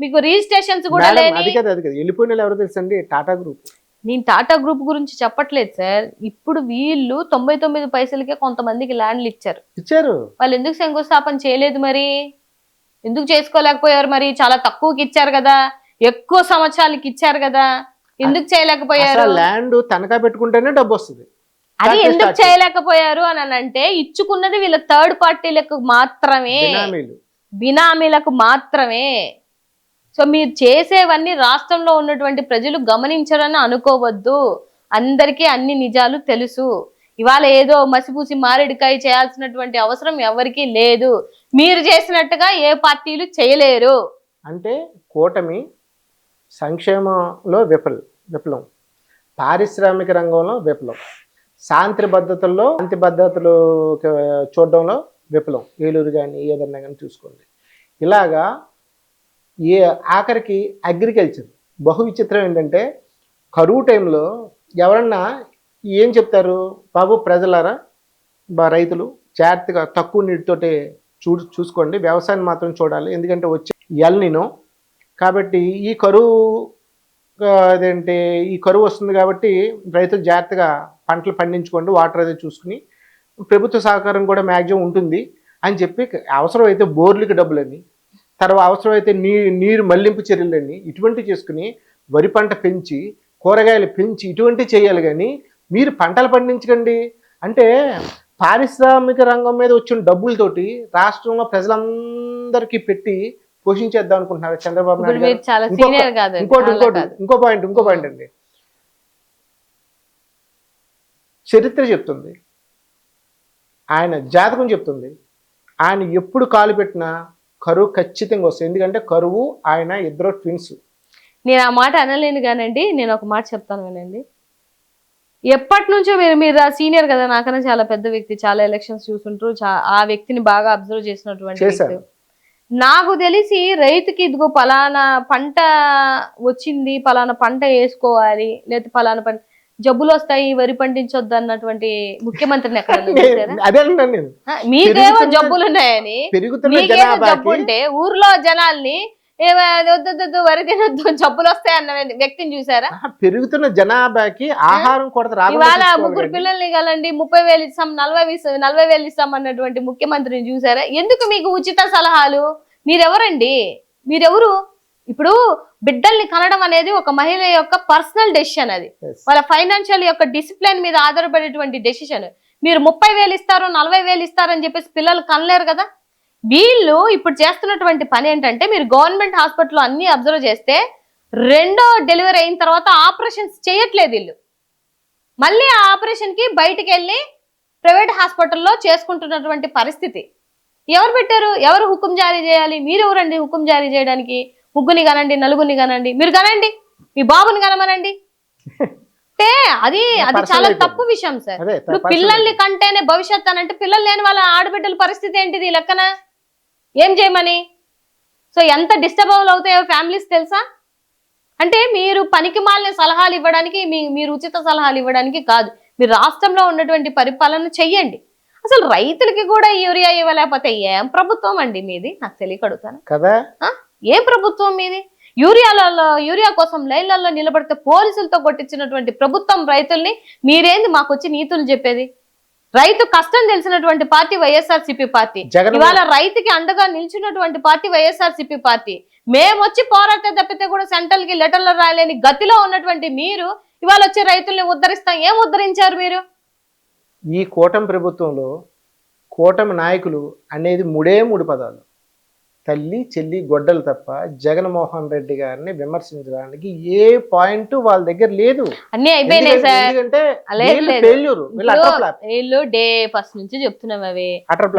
మీకు రిజిస్ట్రేషన్స్ కూడా వెళ్ళిపోయిన ఎవరు తెలుసండి? టాటా గ్రూప్. నేను టాటా గ్రూప్ గురించి చెప్పట్లేదు సార్. ఇప్పుడు వీళ్ళు 99 పైసలకే కొంతమందికి ల్యాండ్లు ఇచ్చారు. వాళ్ళు ఎందుకు శంకుస్థాపన చేయలేదు? మరి ఎందుకు చేసుకోలేకపోయారు? మరి చాలా తక్కువకి ఇచ్చారు కదా, ఎక్కువ సంవత్సరాలకి ఇచ్చారు కదా, ఎందుకు చేయలేకపోయారు? ల్యాండ్ తనఖా పెట్టుకుంటేనే డబ్బు వస్తుంది. అది ఎందుకు చేయలేకపోయారు అని అంటే, ఇచ్చుకున్నది వీళ్ళ థర్డ్ పార్టీలకు మాత్రమే, బినామీలకు మాత్రమే. సో మీరు చేసేవన్నీ రాష్ట్రంలో ఉన్నటువంటి ప్రజలు గమనించరని అనుకోవద్దు. అందరికీ అన్ని నిజాలు తెలుసు. ఇవాళ ఏదో మసిపూసి మారేడుకాయ చేయాల్సినటువంటి అవసరం ఎవరికీ లేదు. మీరు చేసినట్టుగా ఏ పార్టీలు చేయలేరు. అంటే కూటమి సంక్షేమంలో విప్లవం, పారిశ్రామిక రంగంలో విప్లవం, శాంతి భద్రతలు చూడడంలో విప్లవం. ఏలూరు కానీ ఏదన్నా కానీ చూసుకోండి. ఇలాగా ఆఖరికి అగ్రికల్చర్. బహు విచిత్రం ఏంటంటే, కరువు టైంలో ఎవరన్నా ఏం చెప్తారు? బాబు ప్రజలారా, రైతులు జాగ్రత్తగా తక్కువ నీటితోటే చూసుకోండి, వ్యవసాయాన్ని మాత్రం చూడాలి, ఎందుకంటే వచ్చే ఎల్నినో కాబట్టి ఈ కరువు వస్తుంది కాబట్టి రైతులు జాగ్రత్తగా పంటలు పండించుకోండి, వాటర్ అది చూసుకుని, ప్రభుత్వ సహకారం కూడా మ్యాక్సిమం ఉంటుంది అని చెప్పి, అవసరమైతే బోర్లకి డబ్బులని, తర్వాత అవసరమైతే నీరు మళ్లింపు చర్యలని ఇటువంటివి చేసుకుని వరి పంట పెంచి, కూరగాయలు పెంచి ఇటువంటివి చేయాలి. కానీ మీరు పంటలు పండించకండి అంటే, పారిశ్రామిక రంగం మీద వచ్చిన డబ్బులతోటి రాష్ట్రంలో ప్రజలందరికీ పెట్టి పోషించేద్దాం అనుకుంటున్నారు చంద్రబాబు నాయుడు. ఇంకో పాయింట్ అండి, చరిత్ర చెప్తుంది, ఆయన జాతకం చెప్తుంది, ఆయన ఎప్పుడు కాలు పెట్టినా కరువు ఖచ్చితంగా వస్తుంది. ఎందుకంటే కరువు ఆయన ఇద్దరు ట్విన్స్. నేను ఆ మాట అనలేను కానండి, నేను ఒక మాట చెప్తాను వినండి. ఎప్పటి నుంచో మీరు సీనియర్ కదా, నాకన్నా చాలా పెద్ద వ్యక్తి, చాలా ఎలక్షన్స్ చూసుంటారు, ఆ వ్యక్తిని బాగా అబ్జర్వ్ చేసినటువంటి వ్యక్తి. నాకు తెలిసి రైతుకి ఇదిగో పలానా పంట వచ్చింది, పలానా పంట వేసుకోవాలి, లేదా పలానా పంట జబ్బులు వస్తాయి వరి పండించొద్దు అన్నటువంటి ముఖ్యమంత్రిని ఎక్కడ చూసారా? అదే అంటున్నాను నేను. మీకేమో జబ్బులు ఉన్నాయని, పెరుగుతున్న మీకేమో జబ్బు జనాభాకి ఉంటే ఊర్లో జనాల్ని వద్దు వరి తినొద్దు జబ్బులు వస్తాయి అన్న వ్యక్తిని చూసారా? పెరుగుతున్న జనాభాకి ఆహారం కొరత ఇవాళ రాకుండా ముగ్గురు పిల్లల్ని కలండి 30,000 ఇస్తాం 40,000 ఇస్తాం అన్నటువంటి ముఖ్యమంత్రిని చూసారా? ఎందుకు మీకు ఉచిత సలహాలు? మీరెవరండి? మీరెవరు? ఇప్పుడు బిడ్డల్ని కనడం అనేది ఒక మహిళ యొక్క పర్సనల్ డెసిషన్. అది వాళ్ళ ఫైనాన్షియల్ యొక్క డిసిప్లిన్ మీద ఆధారపడేటువంటి డెసిషన్. మీరు 30,000 ఇస్తారు 40,000 ఇస్తారని చెప్పేసి పిల్లలు కనలేరు కదా. వీళ్ళు ఇప్పుడు చేస్తున్నటువంటి పని ఏంటంటే, మీరు గవర్నమెంట్ హాస్పిటల్ అన్ని అబ్జర్వ్ చేస్తే రెండో డెలివరీ అయిన తర్వాత ఆపరేషన్స్ చేయట్లేదు వీళ్ళు. మళ్ళీ ఆ ఆపరేషన్ కి బయటికి వెళ్ళి ప్రైవేట్ హాస్పిటల్లో చేసుకుంటున్నటువంటి పరిస్థితి. ఎవరు పెట్టారు? ఎవరు హుకుం జారీ చేయాలి? మీరెవరండి హుకుం జారీ చేయడానికి? ముగ్గుని కనండి, నలుగురిని కనండి, మీరు కనండి, మీ బాబుని కనమనండి అంటే అది చాలా తప్పు విషయం సార్. ఇప్పుడు పిల్లల్ని కంటేనే భవిష్యత్ అని అంటే, పిల్లలు లేని వాళ్ళ ఆడబిడ్డల పరిస్థితి ఏంటిది లెక్కన? ఏం చేయమని? సో ఎంత డిస్టర్బ్ అవుతాయో ఫ్యామిలీస్ తెలుసా? అంటే మీరు పనికి మాలిన సలహాలు ఇవ్వడానికి, మీరు ఉచిత సలహాలు ఇవ్వడానికి కాదు, మీరు రాష్ట్రంలో ఉన్నటువంటి పరిపాలన చెయ్యండి. అసలు రైతులకి కూడా యూరియా ఇవ్వలేకపోతే ఏం ప్రభుత్వం అండి మీది? నాకు తెలియకడుగుతాను కదా. ఏం ప్రభుత్వం మీది? యూరియా కోసం లైన్లలో నిలబడితే పోలీసులతో కొట్టించినటువంటి ప్రభుత్వం రైతుల్ని మీరేంది మాకు వచ్చి నీతులు చెప్పేది? రైతు కష్టం తెలిసినటువంటి పార్టీ వైఎస్ఆర్సీపీ పార్టీ. ఇవాళ రైతుకి అండగా నిల్చున్నటువంటి పార్టీ వైఎస్ఆర్సీపీ పార్టీ. మేమొచ్చి పోరాటే తప్పితే కూడా సెంట్రల్ కి లెటర్లు రాయలేని గతిలో ఉన్నటువంటి మీరు ఇవాళ వచ్చి రైతుల్ని ఉద్ధరిస్తాం. ఏం ఉద్ధరించారు మీరు? ఈ కూటమి ప్రభుత్వంలో కూటమి నాయకులు అనేది మూడు పదాలు: తల్లి చెల్లి గొడ్డలు తప్ప జగన్మోహన్ రెడ్డి గారిని విమర్శించడానికి ఏ పాయింట్ వాళ్ళ దగ్గర లేదు. అన్ని అయిపోయినాయి సార్. ఎందుకంటే వీళ్ళు డే ఫస్ట్ నుంచి చెప్తున్నాం అవి.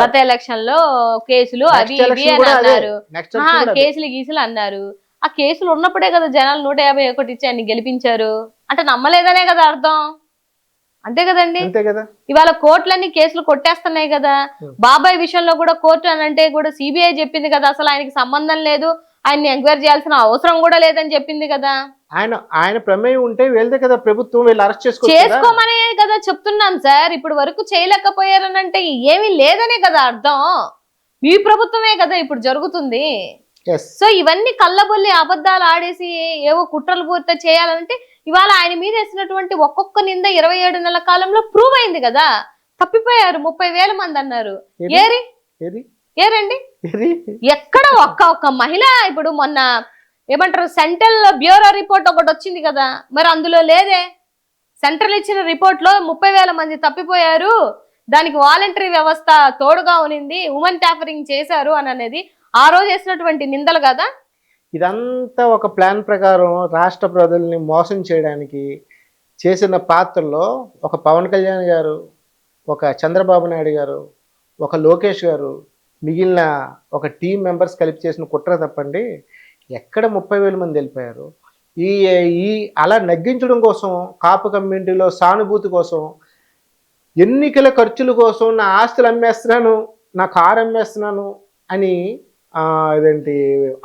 గత ఎలక్షన్ లో కేసులు అవి ఇవి అని అన్నారు, కేసులు గీసులు అన్నారు. ఆ కేసులు ఉన్నప్పుడే కదా జనాలు 151 ఇచ్చి అన్ని గెలిపించారు. అంటే నమ్మలేదనే కదా అర్థం. అంతే కదండి. ఇవాళ కోర్టులన్నీ కేసులు కొట్టేస్తున్నాయి కదా. బాబాయ్ విషయంలో కూడా కోర్టు అని అంటే కూడా సిబిఐ చెప్పింది కదా, అసలు ఆయనకి సంబంధం లేదు, ఆయన్ని ఎంక్వైరీ చేయాల్సిన అవసరం కూడా లేదని చెప్పింది కదా. ఆయన ప్రమేయం ఉంటే వెళ్తే కదా ప్రభుత్వం వీళ్ళు అరెస్ట్ చేసుకోమనే కదా చెప్తున్నాను సార్. ఇప్పుడు వరకు చేయలేకపోయారని అంటే ఏమీ లేదనే కదా అర్థం. మీ ప్రభుత్వమే కదా ఇప్పుడు జరుగుతుంది. సో ఇవన్నీ కళ్ళబొల్లి అబద్ధాలు ఆడేసి ఏవో కుట్రలు పూర్తి చేయాలంటే ఇవాళ ఆయన మీద వేసినటువంటి ఒక్కొక్క నింద 27 నెలల కాలంలో ప్రూవ్ అయింది కదా. తప్పిపోయారు 30,000 మంది అన్నారు. ఏరండి ఎక్కడ ఒక్క మహిళ? ఇప్పుడు మొన్న ఏమంటారు సెంట్రల్ బ్యూరో రిపోర్ట్ ఒకటి వచ్చింది కదా, మరి అందులో లేదే. సెంట్రల్ ఇచ్చిన రిపోర్ట్ లో 30,000 మంది తప్పిపోయారు, దానికి వాలంటరీ వ్యవస్థ తోడుగా ఉనింది, ఉమెన్ ట్యాపరింగ్ చేశారు అని అనేది ఆ రోజు వేసినటువంటి నిందలు కదా. ఇదంతా ఒక ప్లాన్ ప్రకారం రాష్ట్ర ప్రజల్ని మోసం చేయడానికి చేసిన పాత్రలో ఒక పవన్ కళ్యాణ్ గారు, ఒక చంద్రబాబు నాయుడు గారు, ఒక లోకేష్ గారు, మిగిలిన ఒక టీం మెంబర్స్ కలిపి చేసిన కుట్ర తప్పండి ఎక్కడ 30,000 మంది వెళ్ళిపోయారు. ఈ అలా నగ్గించడం కోసం, కాపు కమ్యూనిటీలో సానుభూతి కోసం, ఎన్నికల ఖర్చుల కోసం నా ఆస్తులు అమ్మేస్తున్నాను, నా కారు అమ్మేస్తున్నాను అని ఇదేంటి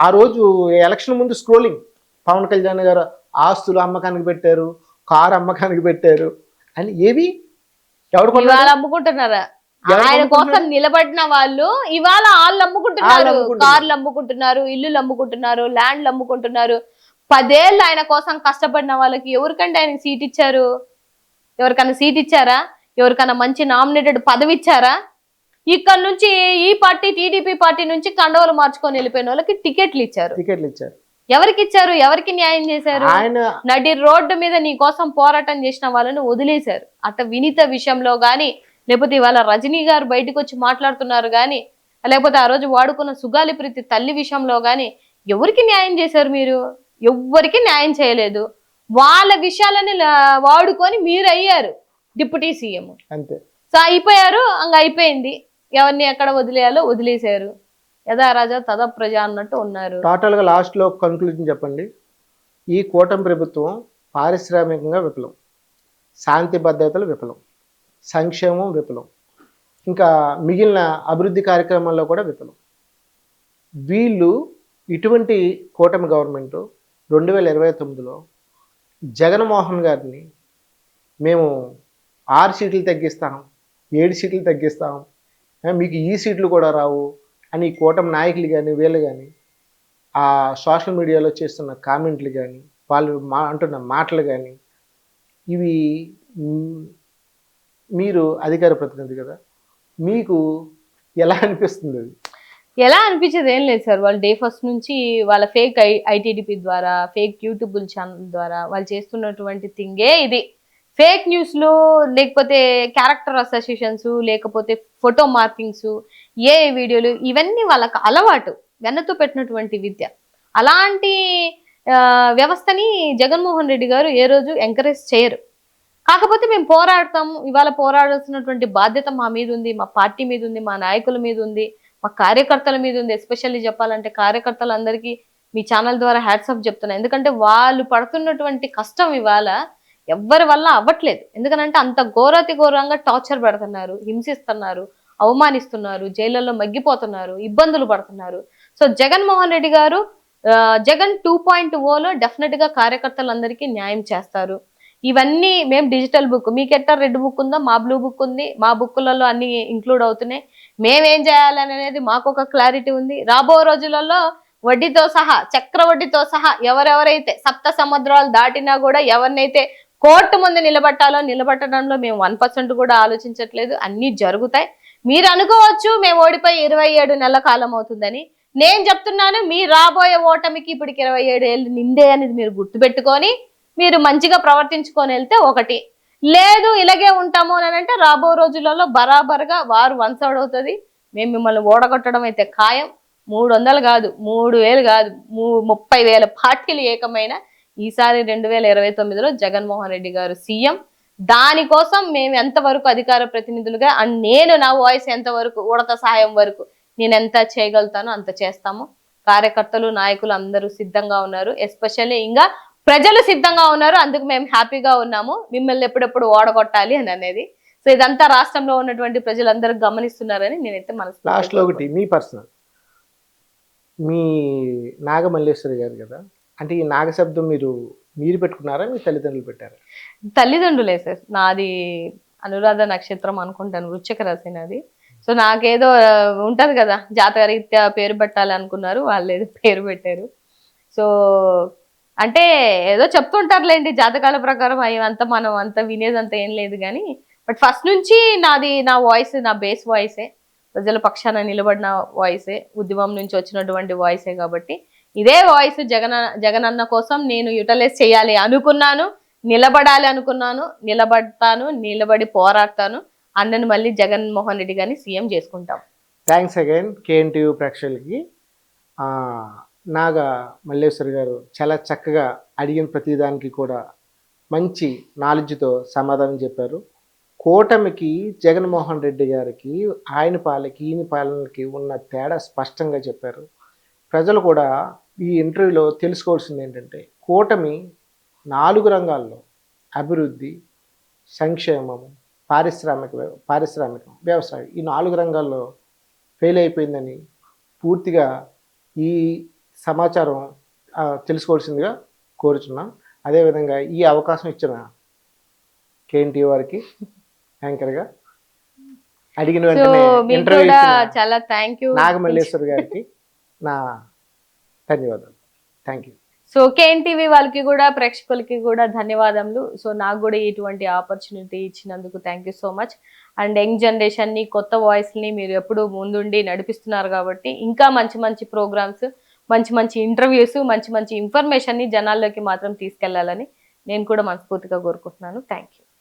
ఆ రోజు ఎలక్షన్ ముందు స్క్రోలింగ్ పవన్ కళ్యాణ్ గారు ఆస్తులు అమ్మకానికి పెట్టారు, కారు అమ్మకానికి పెట్టారు అని. ఏవి ఎవరు అమ్ముకుంటున్నారా? ఆయన కోసం నిలబడిన వాళ్ళు ఇవాళ వాళ్ళు అమ్ముకుంటున్నారు, కార్లు అమ్ముకుంటున్నారు, ఇల్లులు అమ్ముకుంటున్నారు, ల్యాండ్లు అమ్ముకుంటున్నారు. 10 ఏళ్ళు ఆయన కోసం కష్టపడిన వాళ్ళకి ఎవరికంటే ఆయనకి సీట్ ఇచ్చారు? ఎవరికన్నా సీట్ ఇచ్చారా? ఎవరికన్నా మంచి నామినేటెడ్ పదవి ఇచ్చారా? ఇక్కడ నుంచి ఈ పార్టీ టీడీపీ పార్టీ నుంచి కండవలు మార్చుకొని వెళ్ళిపోయిన వాళ్ళకి టికెట్లు ఇచ్చారు. ఎవరికి ఇచ్చారు? ఎవరికి న్యాయం చేశారు? నడి రోడ్డు మీద నీ కోసం పోరాటం చేసిన వాళ్ళని వదిలేశారు. అట్ట వినీత విషయంలో గాని, లేకపోతే ఇవాళ రజనీ గారు బయటకు వచ్చి మాట్లాడుతున్నారు గాని, లేకపోతే ఆ రోజు వాడుకున్న సుగాలి ప్రీతి తల్లి విషయంలో గాని ఎవరికి న్యాయం చేశారు మీరు? ఎవ్వరికి న్యాయం చేయలేదు. వాళ్ళ విషయాలని వాడుకొని మీరు అయ్యారు డిప్యూటీ సీఎం. అంతే. సో అయిపోయారు, అయిపోయింది. ఎవరిని ఎక్కడ వదిలేయాలో వదిలేశారు. యథా రాజా తదా ప్రజ అన్నట్టు ఉన్నారు. టోటల్ గా లాస్ట్ లో కన్క్లూజన్ చెప్పండి. ఈ కూటమి ప్రభుత్వం పారిశ్రామికంగా విఫలం, శాంతి భద్రతలు విఫలం, సంక్షేమం విఫలం, ఇంకా మిగిలిన అభివృద్ధి కార్యక్రమాల్లో కూడా విఫలం. వీళ్ళు ఇటువంటి కూటమి గవర్నమెంట్ 2029లో జగన్మోహన్ గారిని మేము 6 సీట్లు తగ్గిస్తాం, 7 సీట్లు తగ్గిస్తాం, మీకు ఈ సీట్లు కూడా రావు అని కూటమి నాయకులు కానీ వీళ్ళు కానీ ఆ సోషల్ మీడియాలో చేస్తున్న కామెంట్లు కానీ వాళ్ళు అంటున్న మాటలు కానీ ఇవి మీరు అధికార ప్రతినిధి కదా, మీకు ఎలా అనిపిస్తుంది అది? ఎలా అనిపించేది ఏం లేదు సార్. వాళ్ళు డే ఫస్ట్ నుంచి వాళ్ళ ఫేక్ ఐటీడీపీ ద్వారా, ఫేక్ యూట్యూబ్ ఛానల్ ద్వారా వాళ్ళు చేస్తున్నటువంటి థింగే ఇది. ఫేక్ న్యూస్లు, లేకపోతే క్యారెక్టర్ అసోసియేషన్స్, లేకపోతే ఫోటో మార్కింగ్స్, ఏ వీడియోలు, ఇవన్నీ వాళ్ళకి అలవాటు, వెన్నతో పెట్టినటువంటి విద్య. అలాంటి వ్యవస్థని జగన్మోహన్ రెడ్డి గారు ఏ రోజు ఎంకరేజ్ చేయరు. కాకపోతే మేము పోరాడతాము, ఇవాళ పోరాడాల్సినటువంటి బాధ్యత మా మీద ఉంది, మా పార్టీ మీద ఉంది, మా నాయకుల మీద ఉంది, మా కార్యకర్తల మీద ఉంది. ఎస్పెషల్లీ చెప్పాలంటే కార్యకర్తలందరికీ మీ ఛానల్ ద్వారా హ్యాట్సాప్ చెప్తున్నా. ఎందుకంటే వాళ్ళు పడుతున్నటువంటి కష్టం ఇవాళ ఎవ్వరి వల్ల అవ్వట్లేదు. ఎందుకంటే అంత ఘోరాతి ఘోరంగా టార్చర్ పెడుతున్నారు, హింసిస్తున్నారు, అవమానిస్తున్నారు, జైళ్ళల్లో మగ్గిపోతున్నారు, ఇబ్బందులు పడుతున్నారు. సో జగన్మోహన్ రెడ్డి గారు జగన్ 2.0లో డెఫినెట్ గా కార్యకర్తలందరికీ న్యాయం చేస్తారు. ఇవన్నీ మేము డిజిటల్ బుక్, మీకెట్టా రెడ్ బుక్ ఉందో మా బ్లూ బుక్ ఉంది, మా బుక్లలో అన్ని ఇంక్లూడ్ అవుతున్నాయి. మేమేం చేయాలనేది మాకు ఒక క్లారిటీ ఉంది. రాబో రోజులలో వడ్డీతో సహా, చక్ర వడ్డీతో సహా ఎవరెవరైతే సప్త సముద్రాలు దాటినా కూడా ఎవరినైతే కోర్టు ముందు నిలబట్టడంలో మేము 1% కూడా ఆలోచించట్లేదు. అన్ని జరుగుతాయి. మీరు అనుకోవచ్చు మేము ఓడిపోయి 27 నెలల కాలం అవుతుందని. నేను చెప్తున్నాను, మీ రాబోయే ఓటమికి ఇప్పటికి 27 ఏళ్ళు నిండే అనేది మీరు గుర్తుపెట్టుకొని మీరు మంచిగా ప్రవర్తించుకొని వెళ్తే ఒకటి. లేదు ఇలాగే ఉంటాము అని అంటే రాబో రోజులలో బరాబర్గా వారు 1 సైడ్ అవుతుంది. మేము మిమ్మల్ని ఓడగొట్టడం అయితే ఖాయం. 300 కాదు, 3000 కాదు, 30,000 పార్టీలు ఏకమైన ఈసారి 2029లో జగన్మోహన్ రెడ్డి గారు సీఎం. దానికోసం మేము ఎంతవరకు అధికార ప్రతినిధులుగా, అండ్ నేను నా వాయిస్ ఎంతవరకు, ఉడత సహాయం వరకు నేను ఎంత చేయగలుగుతానో అంత చేస్తాము. కార్యకర్తలు, నాయకులు అందరూ సిద్ధంగా ఉన్నారు. ఎస్పెషల్లీ ఇంకా ప్రజలు సిద్ధంగా ఉన్నారు. అందుకు మేము హ్యాపీగా ఉన్నాము, మిమ్మల్ని ఎప్పుడెప్పుడు ఓడగొట్టాలి అని అనేది. సో ఇదంతా రాష్ట్రంలో ఉన్నటువంటి ప్రజలందరూ గమనిస్తున్నారని నేనైతే లాస్ట్లో ఒకటి మీ పర్సనల్, మీ నాగమల్లేశ్వరి గారు కదా, అంటే ఈ నాగశబ్దం మీరు పెట్టుకున్నారా, మీ తల్లిదండ్రులు పెట్టారా? తల్లిదండ్రులే సార్. నాది అనురాధ నక్షత్రం అనుకుంటాను, వృశ్చిక రాశి నాది. సో నాకేదో ఉంటది కదా, జాతకరీత్యా పేరు పెట్టాలి అనుకున్నారు, వాళ్ళు ఏదో పేరు పెట్టారు. సో అంటే ఏదో చెప్తుంటారులేండి జాతకాల ప్రకారం, అవంతా మనం అంతా వినేదంతా ఏం లేదు కానీ, బట్ ఫస్ట్ నుంచి నాది, నా వాయిస్, నా బేస్ వాయిసే, ప్రజల పక్షాన నిలబడిన వాయిసే, ఉద్యమం నుంచి వచ్చినటువంటి వాయిసే. కాబట్టి ఇదే వాయిస్ జగనన్న కోసం నేను యూటిలైజ్ చేయాలి అనుకున్నాను, నిలబడాలి అనుకున్నాను, నిలబడతాను, నిలబడి పోరాడతాను. అన్నను మళ్ళీ జగన్మోహన్ రెడ్డి గారిని సీఎం చేసుకుంటాం. థ్యాంక్స్ అగైన్ కేఎన్టీవీ ప్రేక్షకులకి. నాగ మల్లేశ్వరి గారు చాలా చక్కగా అడిగిన ప్రతిదానికి కూడా మంచి నాలెడ్జ్తో సమాధానం చెప్పారు. కూటమికి, జగన్మోహన్ రెడ్డి గారికి, ఆయన పాలకి ఈయన పాలనకి ఉన్న తేడా స్పష్టంగా చెప్పారు. ప్రజలు కూడా ఈ ఇంటర్వ్యూలో తెలుసుకోవాల్సింది ఏంటంటే, కూటమి 4 రంగాల్లో అభివృద్ధి, సంక్షేమము, పారిశ్రామికం, వ్యవసాయం, ఈ 4 రంగాల్లో ఫెయిల్ అయిపోయిందని పూర్తిగా ఈ సమాచారం తెలుసుకోవాల్సిందిగా కోరుచున్నాం. అదేవిధంగా ఈ అవకాశం ఇచ్చిన కేఎన్టీవీ వారికి యాంకర్గా అడిగిన వెంటనే ఇంటర్వ్యూ చాలా థ్యాంక్ యూ నాగమల్లేశ్వరి గారికి నా ధన్యవాదాలు. Thank you. సో కేఎన్టీవీ వాళ్ళకి కూడా, ప్రేక్షకులకి కూడా ధన్యవాదములు. సో నాకు కూడా ఇటువంటి ఆపర్చునిటీ ఇచ్చినందుకు thank you so much. And young జనరేషన్ని, కొత్త వాయిస్ని మీరు ఎప్పుడు ముందుండి నడిపిస్తున్నారు కాబట్టి ఇంకా మంచి మంచి ప్రోగ్రామ్స్, మంచి మంచి ఇంటర్వ్యూస్, మంచి మంచి ఇన్ఫర్మేషన్ని జనాల్లోకి మాత్రం తీసుకెళ్లాలని నేను కూడా మనస్ఫూర్తిగా కోరుకుంటున్నాను. Thank you.